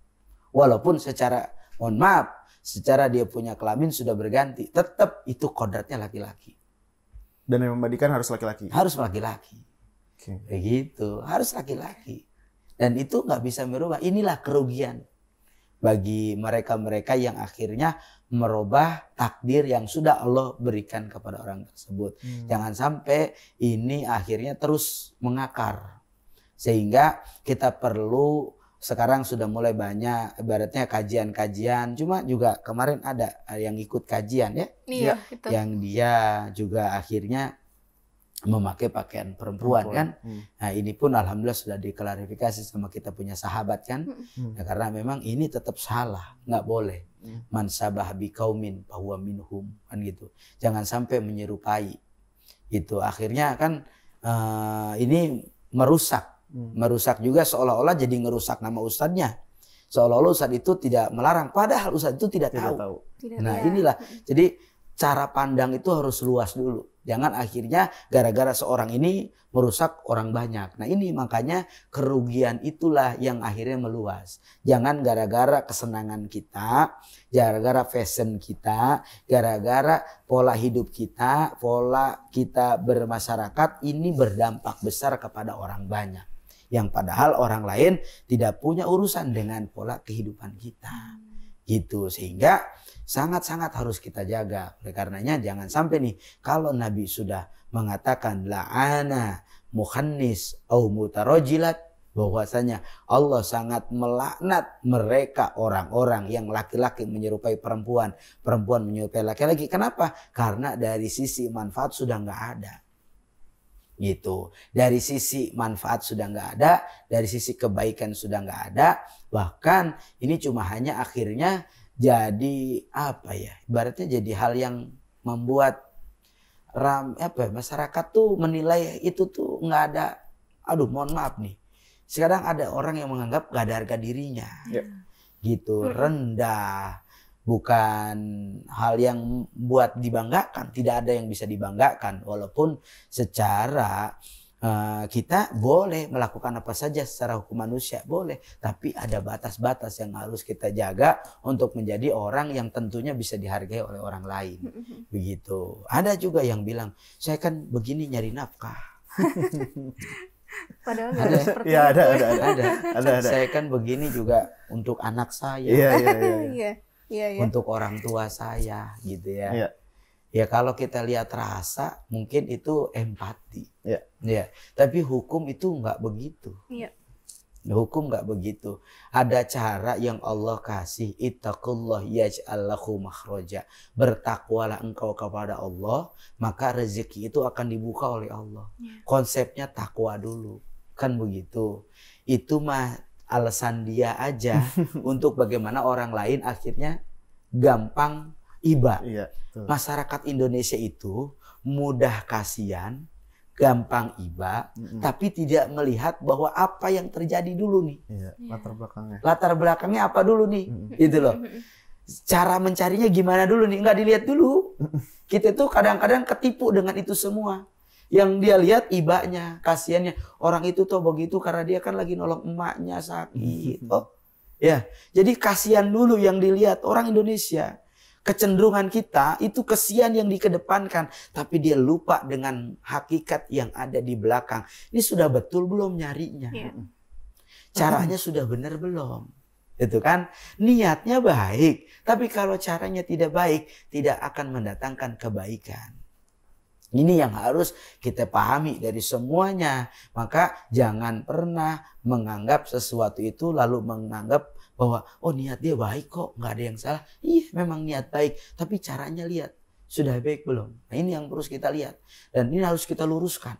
A: Walaupun secara mohon maaf, secara dia punya kelamin sudah berganti, tetap itu kodratnya laki-laki.
B: Dan yang memandikan harus laki-laki.
A: Harus laki-laki. Begitu, harus laki-laki. Dan itu nggak bisa merubah. Inilah kerugian bagi mereka-mereka yang akhirnya merubah takdir yang sudah Allah berikan kepada orang tersebut. Jangan sampai ini akhirnya terus mengakar. Sehingga kita perlu, sekarang sudah mulai banyak ibaratnya kajian-kajian. Cuma juga kemarin ada yang ikut kajian ya.
C: Iya, gitu.
A: Yang dia juga akhirnya memakai pakaian perempuan kan. Nah ini pun alhamdulillah sudah diklarifikasi sama kita punya sahabat kan. Nah, karena memang ini tetap salah, nggak boleh. Man sabah biqaumin fahuwa minhum kan gitu. Jangan sampai menyerupai. Itu akhirnya kan ini merusak juga seolah-olah jadi ngerusak nama ustadznya. Seolah-olah ustadz itu tidak melarang, padahal ustadz itu tidak tahu. Nah inilah, jadi cara pandang itu harus luas dulu. Jangan akhirnya gara-gara seorang ini merusak orang banyak. Nah ini makanya kerugian itulah yang akhirnya meluas. Jangan gara-gara kesenangan kita, gara-gara fashion kita, gara-gara pola hidup kita, pola kita bermasyarakat ini berdampak besar kepada orang banyak. Yang padahal orang lain tidak punya urusan dengan pola kehidupan kita. Gitu, sehingga sangat-sangat harus kita jaga. Oleh karenanya jangan sampai nih, kalau Nabi sudah mengatakan la'ana mukhannis au mutarajilat, bahwasanya Allah sangat melaknat mereka orang-orang yang laki-laki menyerupai perempuan, perempuan menyerupai laki-laki. Kenapa? Karena dari sisi manfaat sudah nggak ada. Gitu. Dari sisi manfaat sudah nggak ada, dari sisi kebaikan sudah nggak ada, bahkan ini cuma hanya akhirnya jadi apa ya? Ibaratnya jadi hal yang membuat masyarakat tuh menilai itu tuh nggak ada. Aduh, mohon maaf nih. Sekarang ada orang yang menganggap nggak ada harga dirinya, gitu, rendah. Bukan hal yang buat dibanggakan, tidak ada yang bisa dibanggakan. Walaupun secara kita boleh melakukan apa saja secara hukum manusia, boleh. Tapi ada batas-batas yang harus kita jaga untuk menjadi orang yang tentunya bisa dihargai oleh orang lain. Begitu. Ada juga yang bilang, saya kan begini nyari nafkah.
C: Padahal ada seperti
B: ya,
C: itu.
B: Ada.
A: Saya kan begini juga untuk anak saya.
C: Iya.
A: Untuk orang tua saya gitu ya.
B: Iya.
A: Ya kalau kita lihat rasa mungkin itu empati.
B: Iya.
A: Ya, tapi hukum itu nggak begitu.
C: Iya.
A: Hukum nggak begitu. Ada cara yang Allah kasih, ittaqullah yaj'al lahu makhraja. Bertakwalah engkau kepada Allah, maka rezeki itu akan dibuka oleh Allah. Konsepnya takwa dulu. Kan begitu. Itu mah alasan dia aja untuk bagaimana orang lain akhirnya gampang iba. Masyarakat Indonesia itu mudah kasihan, gampang iba, tapi tidak melihat bahwa apa yang terjadi dulu nih.
B: Latar belakangnya.
A: Latar belakangnya apa dulu nih? Gitu loh. Cara mencarinya gimana dulu nih? Nggak dilihat dulu. Kita tuh kadang-kadang ketipu dengan itu semua. Yang dia lihat ibanya, kasihannya. Orang itu tuh begitu karena dia kan lagi nolong emaknya sakit. Ya, jadi kasihan dulu yang dilihat orang Indonesia. Kecenderungan kita itu kasihan yang dikedepankan, tapi dia lupa dengan hakikat yang ada di belakang. Ini sudah betul belum nyarinya? Caranya sudah benar belum? Itu kan niatnya baik, tapi kalau caranya tidak baik, tidak akan mendatangkan kebaikan. Ini yang harus kita pahami dari semuanya. Maka jangan pernah menganggap sesuatu itu lalu menganggap bahwa oh niat dia baik kok, nggak ada yang salah. Iya memang niat baik, tapi caranya lihat sudah baik belum. Nah ini yang terus kita lihat dan ini harus kita luruskan.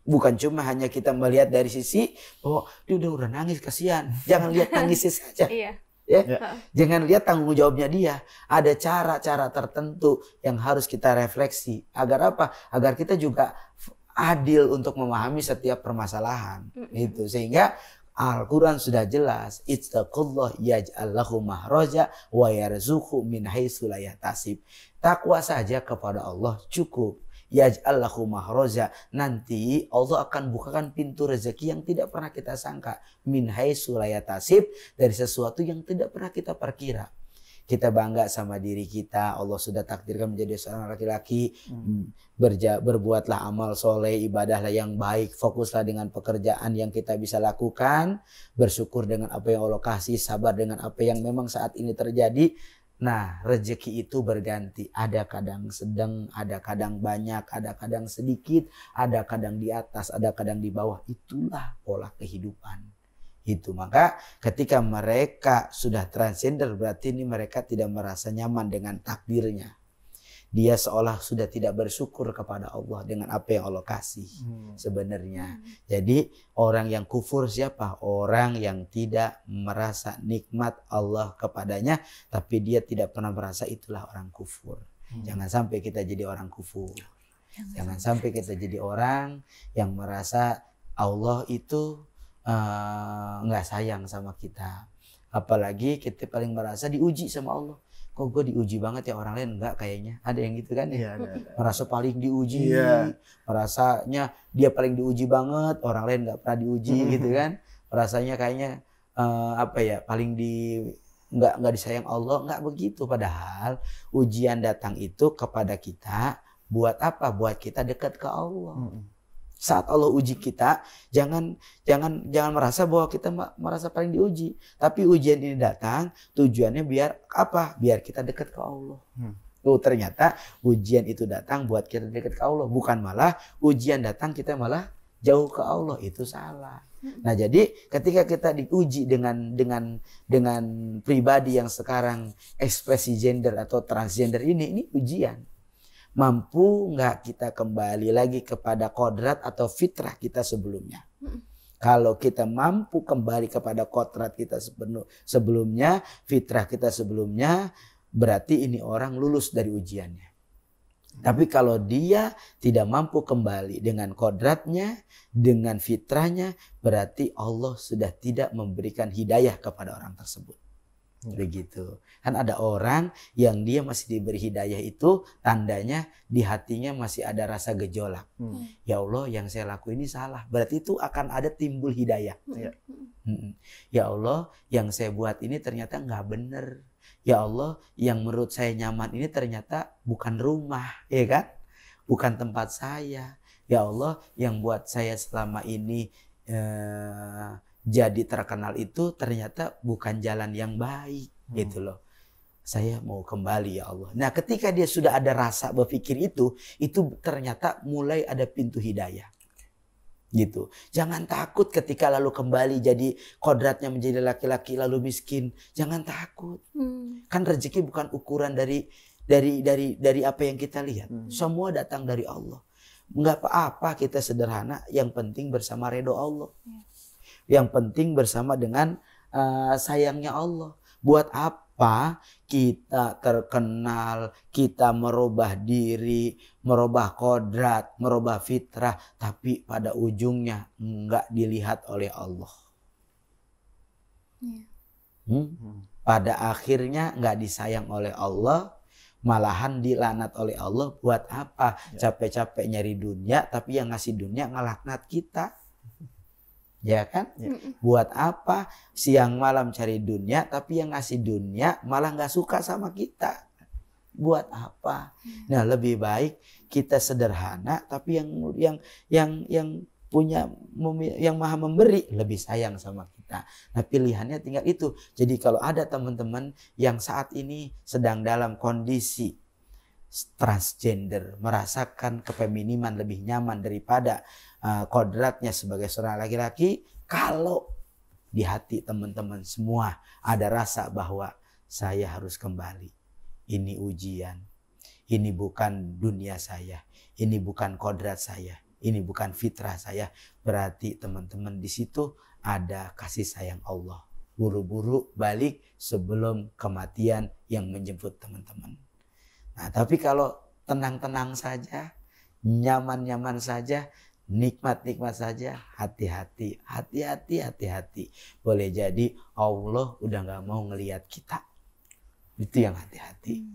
A: Bukan cuma hanya kita melihat dari sisi bahwa dia udah nangis kasihan. Jangan lihat nangisnya saja.
C: Iya.
A: Ya. Jangan lihat tanggung jawabnya dia. Ada cara-cara tertentu yang harus kita refleksi. Agar apa? Agar kita juga adil untuk memahami setiap permasalahan. Itu sehingga Al-Quran sudah jelas. Ittaqullah yaj'al lahu mahraja wa yarzuqhu min haitsu la yahtasib. Takwa saja kepada Allah cukup. Yaj'al lahu mahraja, nanti Allah akan bukakan pintu rezeki yang tidak pernah kita sangka, min haitsu la yahtasib, dari sesuatu yang tidak pernah kita perkira. Kita bangga sama diri kita, Allah sudah takdirkan menjadi seorang laki-laki. Berbuatlah amal soleh, ibadahlah yang baik, fokuslah dengan pekerjaan yang kita bisa lakukan, bersyukur dengan apa yang Allah kasih, sabar dengan apa yang memang saat ini terjadi. Nah, rezeki itu berganti. Ada kadang sedang, ada kadang banyak, ada kadang sedikit, ada kadang di atas, ada kadang di bawah. Itulah pola kehidupan. Itu maka ketika mereka sudah transgender berarti ini mereka tidak merasa nyaman dengan takdirnya. Dia seolah sudah tidak bersyukur kepada Allah dengan apa yang Allah kasih sebenarnya. Jadi orang yang kufur siapa? Orang yang tidak merasa nikmat Allah kepadanya, tapi dia tidak pernah merasa, itulah orang kufur. Jangan sampai kita jadi orang kufur. Jangan sampai kita jadi orang yang merasa Allah itu nggak sayang sama kita. Apalagi kita paling merasa diuji sama Allah. Kok gue diuji banget ya, orang lain enggak kayaknya. Ada yang gitu kan ya. Ada. Merasa paling diuji. Merasanya dia paling diuji banget, orang lain enggak pernah diuji gitu kan. Rasanya kayaknya paling enggak disayang Allah, enggak begitu. Padahal ujian datang itu kepada kita buat apa? Buat kita dekat ke Allah. Saat Allah uji kita, jangan merasa bahwa kita merasa paling diuji. Tapi ujian ini datang, tujuannya biar apa? Biar kita dekat ke Allah. Ternyata ujian itu datang buat kita dekat ke Allah. Bukan malah ujian datang kita malah jauh ke Allah. Itu salah. Nah jadi ketika kita diuji dengan pribadi yang sekarang ekspresi gender atau transgender ini ujian. Mampu nggak kita kembali lagi kepada kodrat atau fitrah kita sebelumnya? Kalau kita mampu kembali kepada kodrat kita sebelumnya, fitrah kita sebelumnya, berarti ini orang lulus dari ujiannya. Tapi kalau dia tidak mampu kembali dengan kodratnya, dengan fitrahnya, berarti Allah sudah tidak memberikan hidayah kepada orang tersebut. Begitu. Kan ada orang yang dia masih diberi hidayah itu tandanya di hatinya masih ada rasa gejolak. Ya Allah yang saya lakuin ini salah. Berarti itu akan ada timbul hidayah. Ya Allah yang saya buat ini ternyata nggak benar. Ya Allah yang menurut saya nyaman ini ternyata bukan rumah. Ya kan? Bukan tempat saya. Ya Allah yang buat saya selama ini jadi terkenal itu ternyata bukan jalan yang baik gitu loh. Saya mau kembali ya Allah. Nah ketika dia sudah ada rasa berpikir itu ternyata mulai ada pintu hidayah. Gitu. Jangan takut ketika lalu kembali jadi kodratnya menjadi laki-laki lalu miskin. Jangan takut. Kan rezeki bukan ukuran dari apa yang kita lihat. Semua datang dari Allah. Enggak apa-apa kita sederhana, yang penting bersama ridho Allah. Yang penting bersama dengan sayangnya Allah. Buat apa kita terkenal, kita merubah diri, merubah kodrat, merubah fitrah, tapi pada ujungnya enggak dilihat oleh Allah. Pada akhirnya enggak disayang oleh Allah, malahan dilanat oleh Allah. Buat apa? Capek-capek nyari dunia, tapi yang ngasih dunia ngelaknat kita. Ya kan? Buat apa siang malam cari dunia tapi yang ngasih dunia malah nggak suka sama kita? Buat apa? Nah lebih baik kita sederhana tapi yang punya yang maha memberi lebih sayang sama kita. Nah pilihannya tinggal itu. Jadi kalau ada teman-teman yang saat ini sedang dalam kondisi transgender, merasakan kefeminiman lebih nyaman daripada kodratnya sebagai seorang laki-laki, kalau di hati teman-teman semua ada rasa bahwa saya harus kembali. Ini ujian. Ini bukan dunia saya. Ini bukan kodrat saya. Ini bukan fitrah saya. Berarti teman-teman di situ ada kasih sayang Allah. Buru-buru balik sebelum kematian yang menjemput teman-teman. Nah, tapi kalau tenang-tenang saja, nyaman-nyaman saja, nikmat-nikmat saja, hati-hati, hati-hati. Boleh jadi Allah udah gak mau ngelihat kita. Itu yang hati-hati.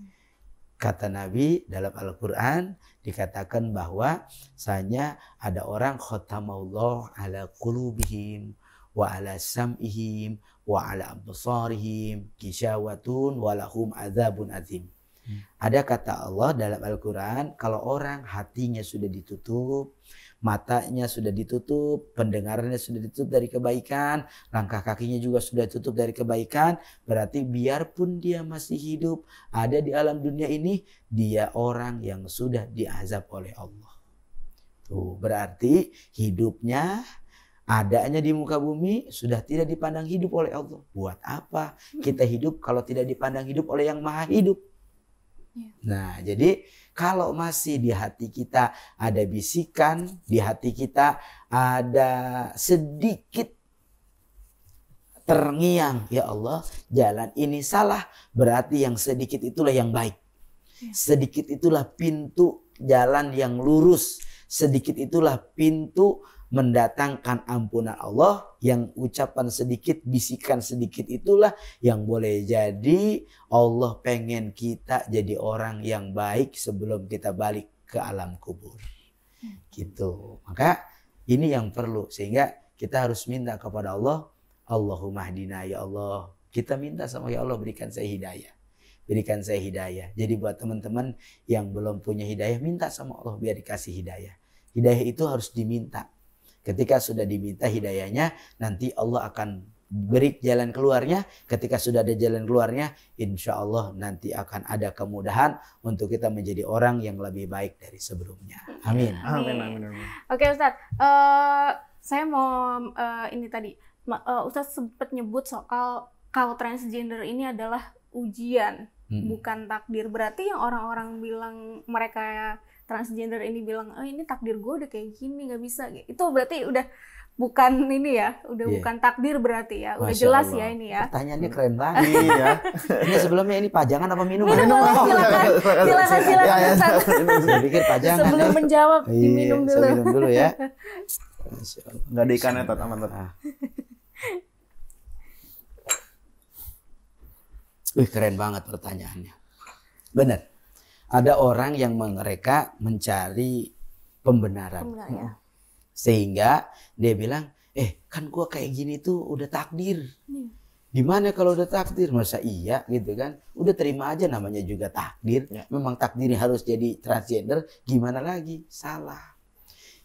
A: Kata Nabi dalam Al-Quran dikatakan bahwa sanya ada orang khatamallah ala qulubihim wa ala sam'ihim wa ala absarihim gishawatun walahum adzabun azim. Ada kata Allah dalam Al-Quran, kalau orang hatinya sudah ditutup, matanya sudah ditutup, pendengarannya sudah ditutup dari kebaikan, langkah kakinya juga sudah ditutup dari kebaikan, berarti biarpun dia masih hidup, ada di alam dunia ini, dia orang yang sudah diazab oleh Allah. Tuh, berarti hidupnya, adanya di muka bumi sudah tidak dipandang hidup oleh Allah. Buat apa kita hidup kalau tidak dipandang hidup oleh yang maha hidup? Nah, jadi kalau masih di hati kita ada bisikan, di hati kita ada sedikit terngiang, ya Allah, jalan ini salah, berarti yang sedikit itulah yang baik. Sedikit itulah pintu jalan yang lurus, sedikit itulah pintu mendatangkan ampunan Allah, yang ucapan sedikit, bisikan sedikit itulah yang boleh jadi Allah pengen kita jadi orang yang baik sebelum kita balik ke alam kubur. Gitu. Maka ini yang perlu, sehingga kita harus minta kepada Allah, Allahumma hdina ya Allah. Kita minta sama ya Allah, berikan saya hidayah. Berikan saya hidayah. Jadi buat teman-teman yang belum punya hidayah, minta sama Allah biar dikasih hidayah. Hidayah itu harus diminta. Ketika sudah diminta hidayahnya, nanti Allah akan beri jalan keluarnya. Ketika sudah ada jalan keluarnya, insya Allah nanti akan ada kemudahan untuk kita menjadi orang yang lebih baik dari sebelumnya. Amin.
B: Amin.
C: Oke Ustadz, saya mau ini tadi, Ustadz sempat nyebut soal kalau transgender ini adalah ujian, bukan takdir. Berarti yang orang-orang bilang mereka transgender ini bilang, oh ini takdir gue udah kayak gini, nggak bisa. Itu berarti udah bukan ini ya, udah bukan takdir berarti ya, udah
A: Masya
C: jelas
A: Allah.
C: Ya ini ya.
A: Pertanyaannya keren banget.
B: Iya.
A: Ini sebelumnya ini pajangan apa minuman?
C: Silakan.
A: Saya pikir pajangan.
C: Sebelum menjawab, diminum dulu.
A: Saya minum dulu ya.
B: Nggak ada ikannya, Tat. Aman, Tat.
A: Wih, keren banget pertanyaannya. Benar. Ada orang yang mereka mencari pembenaran. Sehingga dia bilang, kan gua kayak gini tuh udah takdir. Gimana kalau udah takdir? Masa iya gitu kan? Udah terima aja, namanya juga takdir. Memang takdirnya harus jadi transgender, gimana lagi? Salah.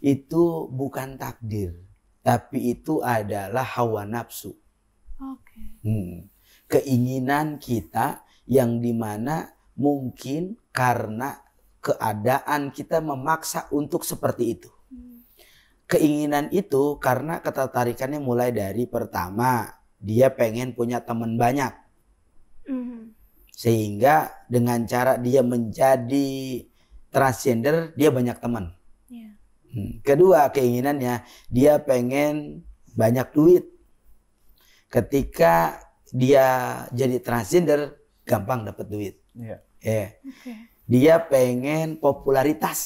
A: Itu bukan takdir. Tapi itu adalah hawa nafsu. Keinginan kita yang dimana mungkin karena keadaan kita memaksa untuk seperti itu. Keinginan itu karena ketertarikannya mulai dari pertama, dia pengen punya teman banyak. Sehingga dengan cara dia menjadi transgender, dia banyak teman. Kedua, keinginannya dia pengen banyak duit. Ketika dia jadi transgender, gampang dapat duit. Dia pengen popularitas.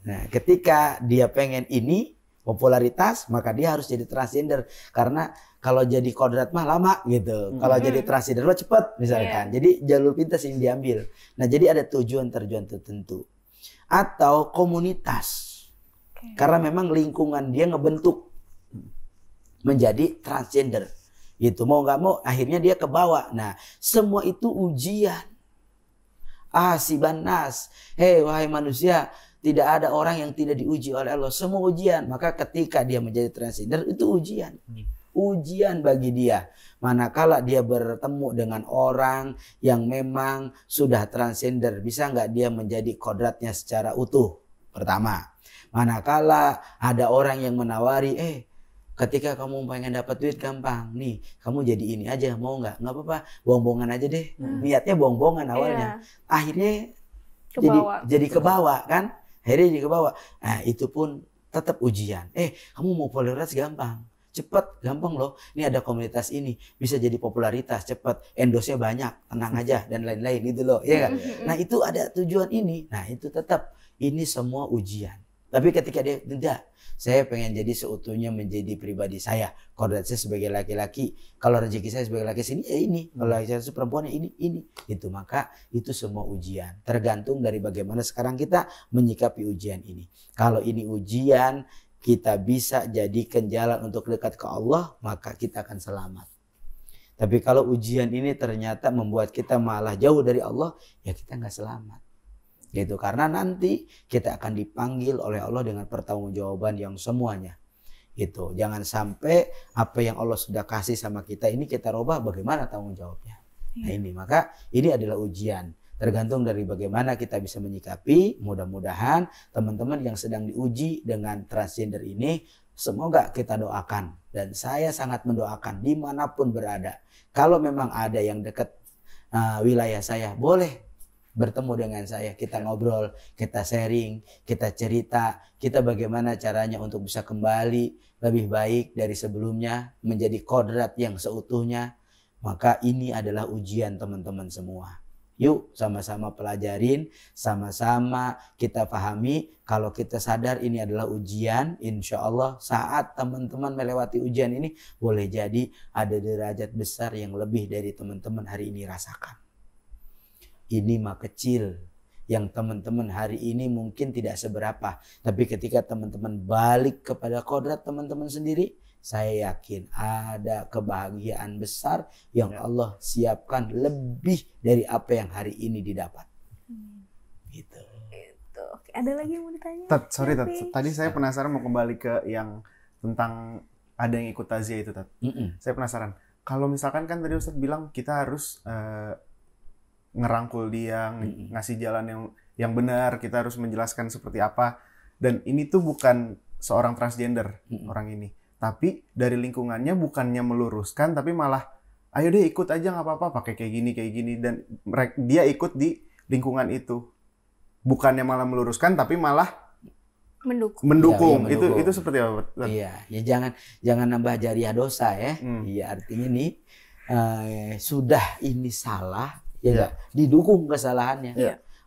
A: Nah, ketika dia pengen ini popularitas, maka dia harus jadi transgender. Karena kalau jadi kodrat mah lama gitu. Kalau jadi transgender mah cepat misalkan. Jadi jalur pintas ini diambil. Nah, jadi ada tujuan-tujuan tertentu. Atau komunitas. Karena memang lingkungan dia ngebentuk menjadi transgender. Gitu, mau nggak mau akhirnya dia ke bawah. Nah, semua itu ujian. Siban nas. Hei wahai manusia, tidak ada orang yang tidak diuji oleh Allah. Semua ujian. Maka ketika dia menjadi transgender itu ujian. ujian bagi dia. Manakala dia bertemu dengan orang yang memang sudah transgender, bisa nggak dia menjadi kodratnya secara utuh? Pertama. Manakala ada orang yang menawari, ketika kamu pengen dapat duit gampang, nih kamu jadi ini aja, mau nggak? Nggak apa-apa, bohong-bohongan aja deh. Niatnya bohong-bohongan awalnya. Akhirnya jadi kebawa kan? Akhirnya jadi kebawa. Nah itu pun tetap ujian. Kamu mau popularitas gampang, cepet, gampang loh. Ini ada komunitas ini, bisa jadi popularitas, cepet, endorse-nya banyak, tenang aja dan lain-lain gitu loh, ya kan? Nah itu ada tujuan ini. Nah itu tetap ini semua ujian. Tapi ketika dia tidak, saya pengen jadi seutuhnya menjadi pribadi saya. Kodrat saya sebagai laki-laki, kalau rezeki saya sebagai laki-laki ini ya ini, kalau saya sebagai perempuan ya ini. Itu maka itu semua ujian. Tergantung dari bagaimana sekarang kita menyikapi ujian ini. Kalau ini ujian kita bisa jadikan jalan untuk dekat ke Allah, maka kita akan selamat. Tapi kalau ujian ini ternyata membuat kita malah jauh dari Allah, ya kita nggak selamat. Gitu, karena nanti kita akan dipanggil oleh Allah dengan pertanggungjawaban yang semuanya. Gitu. Jangan sampai apa yang Allah sudah kasih sama kita ini kita rubah, bagaimana tanggung jawabnya. Nah ini, maka ini adalah ujian. Tergantung dari bagaimana kita bisa menyikapi. Mudah-mudahan teman-teman yang sedang diuji dengan transgender ini, semoga kita doakan. Dan saya sangat mendoakan dimanapun berada. Kalau memang ada yang dekat wilayah saya, boleh bertemu dengan saya, kita ngobrol, kita sharing, kita cerita, kita bagaimana caranya untuk bisa kembali lebih baik dari sebelumnya, menjadi kodrat yang seutuhnya. Maka ini adalah ujian teman-teman semua. Yuk sama-sama pelajarin, sama-sama kita pahami. Kalau kita sadar ini adalah ujian, insya Allah saat teman-teman melewati ujian ini, boleh jadi ada derajat besar yang lebih dari teman-teman hari ini rasakan. Ini mah kecil, yang teman-teman hari ini mungkin tidak seberapa. Tapi ketika teman-teman balik kepada kodrat teman-teman sendiri, saya yakin ada kebahagiaan besar yang Allah siapkan lebih dari apa yang hari ini didapat. Gitu.
C: Ada lagi yang mau ditanya?
B: Tadi saya penasaran, mau kembali ke yang tentang ada yang ikut takziah itu, Tat. Saya penasaran. Kalau misalkan kan tadi Ustadz bilang kita harus ngerangkul dia, ngasih jalan yang benar, kita harus menjelaskan seperti apa. Dan ini tuh bukan seorang transgender orang ini, tapi dari lingkungannya bukannya meluruskan, tapi malah ayo deh ikut aja, nggak apa-apa, pakai kayak gini, dan dia ikut di lingkungan itu, bukannya malah meluruskan, tapi malah mendukung. Ya, itu seperti apa?
A: Iya, ya jangan nambah jariah dosa ya. Iya, artinya nih sudah ini salah. Ya, didukung kesalahannya.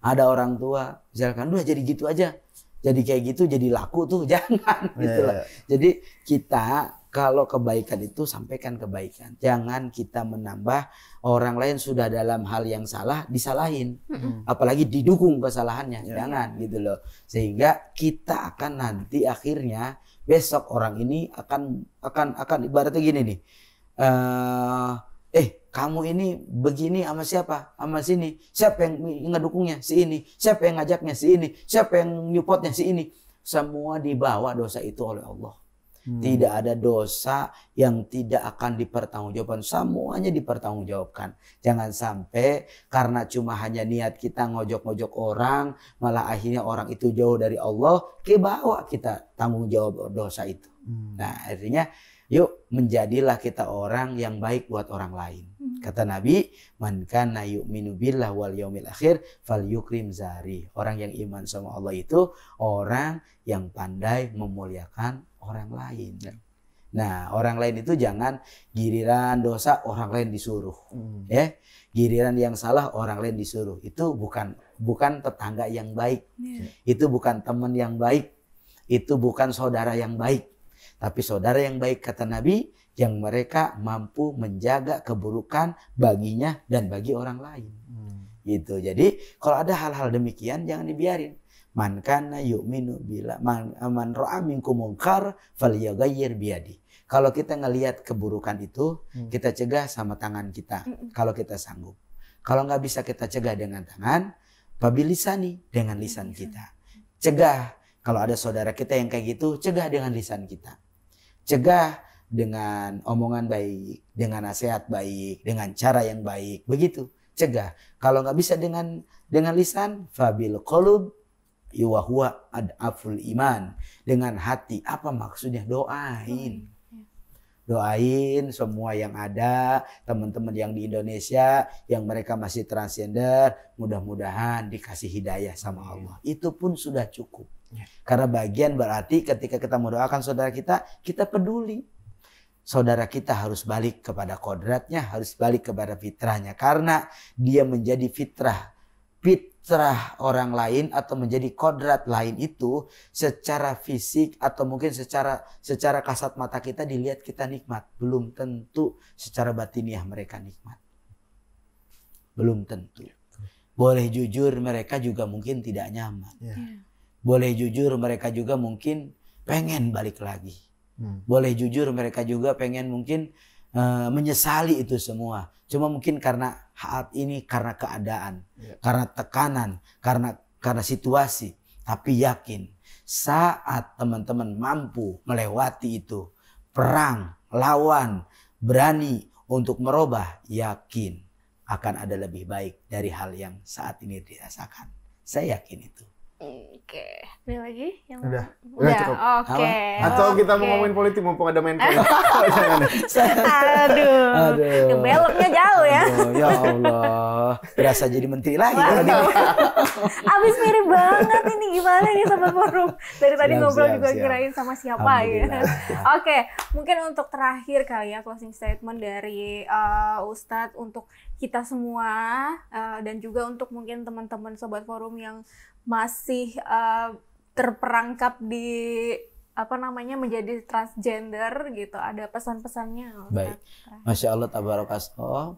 A: Ada orang tua misalkan udah jadi gitu aja, jadi kayak gitu, jadi laku tuh, jangan gitu loh. Jadi kita kalau kebaikan itu sampaikan kebaikan, jangan kita menambah orang lain sudah dalam hal yang salah disalahin, apalagi didukung kesalahannya, jangan gitu loh. Sehingga kita akan nanti akhirnya besok orang ini akan ibaratnya gini nih. Kamu ini begini sama siapa? Sama sini. Siapa yang ngedukungnya? Si ini. Siapa yang ngajaknya? Si ini. Siapa yang nyupportnya? Si ini. Semua dibawa dosa itu oleh Allah. Tidak ada dosa yang tidak akan dipertanggungjawabkan. Semuanya dipertanggungjawabkan. Jangan sampai karena cuma hanya niat kita ngojok-ngojok orang, malah akhirnya orang itu jauh dari Allah, kebawa kita tanggung jawab dosa itu. Nah, artinya yuk menjadilah kita orang yang baik buat orang lain. Kata Nabi, man kana yu'minu billah wal yaumil akhir falyukrim zari. Orang yang iman sama Allah itu orang yang pandai memuliakan orang lain. Nah, orang lain itu jangan giliran dosa orang lain disuruh. Ya, giliran yang salah orang lain disuruh. Itu bukan tetangga yang baik. Itu bukan teman yang baik. Itu bukan saudara yang baik. Tapi saudara yang baik, kata Nabi, yang mereka mampu menjaga keburukan baginya dan bagi orang lain. Gitu. Jadi kalau ada hal-hal demikian jangan dibiarin. Man kana yu'minu billah man ra'a minkum munkar falyughayyir biyadi. Kalau kita ngelihat keburukan itu, kita cegah sama tangan kita kalau kita sanggup. Kalau nggak bisa kita cegah dengan tangan, fabilisani, dengan lisan kita. Cegah. Kalau ada saudara kita yang kayak gitu, cegah dengan lisan kita. Cegah dengan omongan baik, dengan nasihat baik, dengan cara yang baik. Begitu, cegah. Kalau nggak bisa dengan lisan, fabil qulub wa huwa ad'aful iman. Dengan hati, apa maksudnya? Doain. Doain semua yang ada, teman-teman yang di Indonesia, yang mereka masih transgender, mudah-mudahan dikasih hidayah sama Allah. Itu pun sudah cukup. Karena bagian berarti ketika kita mendoakan saudara kita peduli. Saudara kita harus balik kepada kodratnya, harus balik kepada fitrahnya. Karena dia menjadi fitrah orang lain atau menjadi kodrat lain itu secara fisik atau mungkin secara kasat mata kita dilihat kita nikmat. Belum tentu secara batiniah mereka nikmat. Belum tentu. Boleh jujur mereka juga mungkin tidak nyaman. Boleh jujur mereka juga mungkin pengen balik lagi. Boleh jujur mereka juga pengen mungkin menyesali itu semua. Cuma mungkin karena saat ini karena keadaan, karena tekanan, karena situasi. Tapi yakin saat teman-teman mampu melewati itu, perang, lawan, berani untuk merubah, yakin akan ada lebih baik dari hal yang saat ini dirasakan. Saya yakin itu.
C: Oke, ada lagi yang
B: udah cukup.
C: Oke.
B: Atau kita mau ngomongin politik mumpung ada main politik.
C: Aduh. Beloknya jauh ya.
A: Ya Allah, berasa jadi menteri lagi.
C: Abis mirip banget ini, gimana nih Sobat Forum? Dari tadi ngobrol juga kirain sama siapa ya. Oke, mungkin untuk terakhir kali ya closing statement dari Ustadz untuk kita semua dan juga untuk mungkin teman-teman Sobat Forum yang masih terperangkap di menjadi transgender gitu, ada pesan-pesannya?
A: Baik, Masya Allah tabarakallah,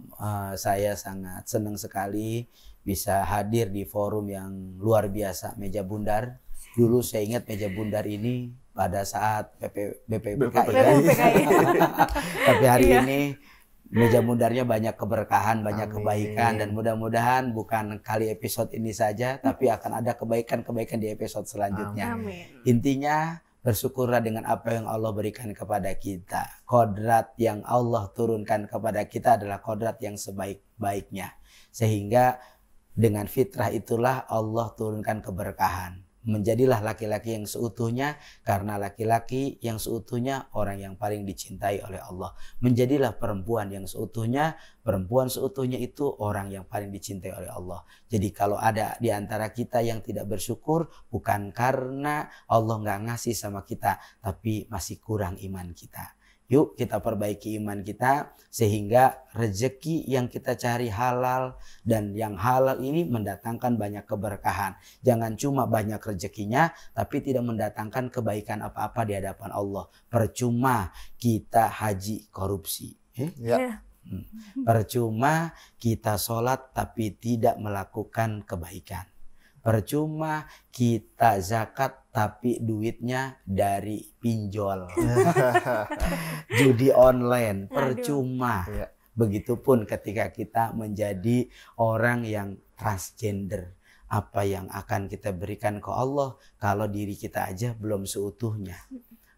A: saya sangat senang sekali bisa hadir di forum yang luar biasa, Meja Bundar. Dulu saya ingat Meja Bundar ini pada saat BPPKI. Tapi hari ini Meja Bundarnya banyak keberkahan, banyak kebaikan, dan mudah-mudahan bukan kali episode ini saja, tapi akan ada kebaikan-kebaikan di episode selanjutnya.
C: Amin.
A: Intinya bersyukurlah dengan apa yang Allah berikan kepada kita. Kodrat yang Allah turunkan kepada kita adalah kodrat yang sebaik-baiknya. Sehingga dengan fitrah itulah Allah turunkan keberkahan. Menjadilah laki-laki yang seutuhnya, karena laki-laki yang seutuhnya orang yang paling dicintai oleh Allah. Menjadilah perempuan yang seutuhnya, perempuan seutuhnya itu orang yang paling dicintai oleh Allah. Jadi kalau ada di antara kita yang tidak bersyukur, bukan karena Allah nggak ngasih sama kita, tapi masih kurang iman kita. Yuk kita perbaiki iman kita sehingga rezeki yang kita cari halal, dan yang halal ini mendatangkan banyak keberkahan. Jangan cuma banyak rezekinya tapi tidak mendatangkan kebaikan apa-apa di hadapan Allah. Percuma kita haji korupsi. Percuma kita sholat tapi tidak melakukan kebaikan. Percuma kita zakat tapi duitnya dari pinjol. Judi online, percuma. Begitupun ketika kita menjadi orang yang transgender. Apa yang akan kita berikan ke Allah kalau diri kita aja belum seutuhnya?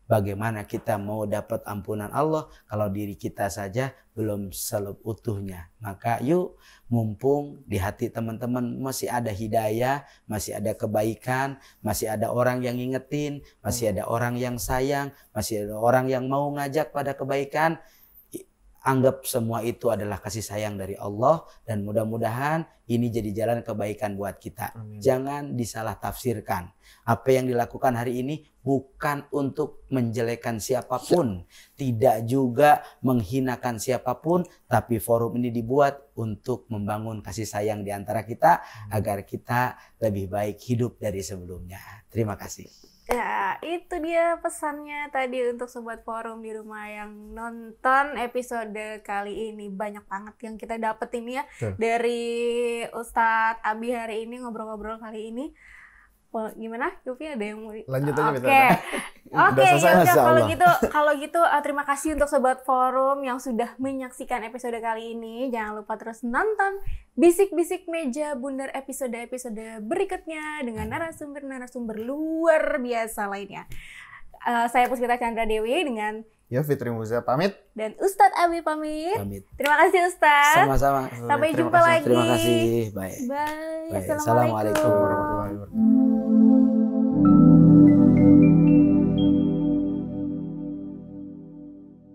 A: Bagaimana kita mau dapat ampunan Allah kalau diri kita saja belum seutuhnya? Maka yuk, mumpung di hati teman-teman masih ada hidayah, masih ada kebaikan, masih ada orang yang ngingetin, masih ada orang yang sayang, masih ada orang yang mau ngajak pada kebaikan, anggap semua itu adalah kasih sayang dari Allah, dan mudah-mudahan ini jadi jalan kebaikan buat kita. Amin. Jangan disalah tafsirkan. Apa yang dilakukan hari ini bukan untuk menjelekkan siapapun, tidak juga menghinakan siapapun, tapi forum ini dibuat untuk membangun kasih sayang di antara kita agar kita lebih baik hidup dari sebelumnya. Terima kasih.
C: Ya, itu dia pesannya tadi untuk Sobat Forum di rumah yang nonton episode kali ini. Banyak banget yang kita dapetin ya dari Ustadz Abi hari ini, ngobrol-ngobrol kali ini. Gimana? Yofi ada yang mau
B: lanjut aja?
C: Oke, kalau gitu terima kasih untuk Sobat Forum yang sudah menyaksikan episode kali ini. Jangan lupa terus nonton Bisik-Bisik Meja Bundar episode-episode berikutnya dengan narasumber-narasumber luar biasa lainnya. Saya Puspita Chandra Dewi dengan
B: Ya, Fitri Muza pamit.
C: Dan Ustadz Abi pamit.
A: Pamit.
C: Terima kasih Ustadz.
A: Sama-sama.
C: Sampai
B: Terima
C: jumpa
B: kasih.
C: lagi.
A: Terima kasih. Baik.
C: Bye.
A: Baik.
C: Assalamualaikum.
A: Assalamualaikum.
B: Warahmatullahi wabarakatuh.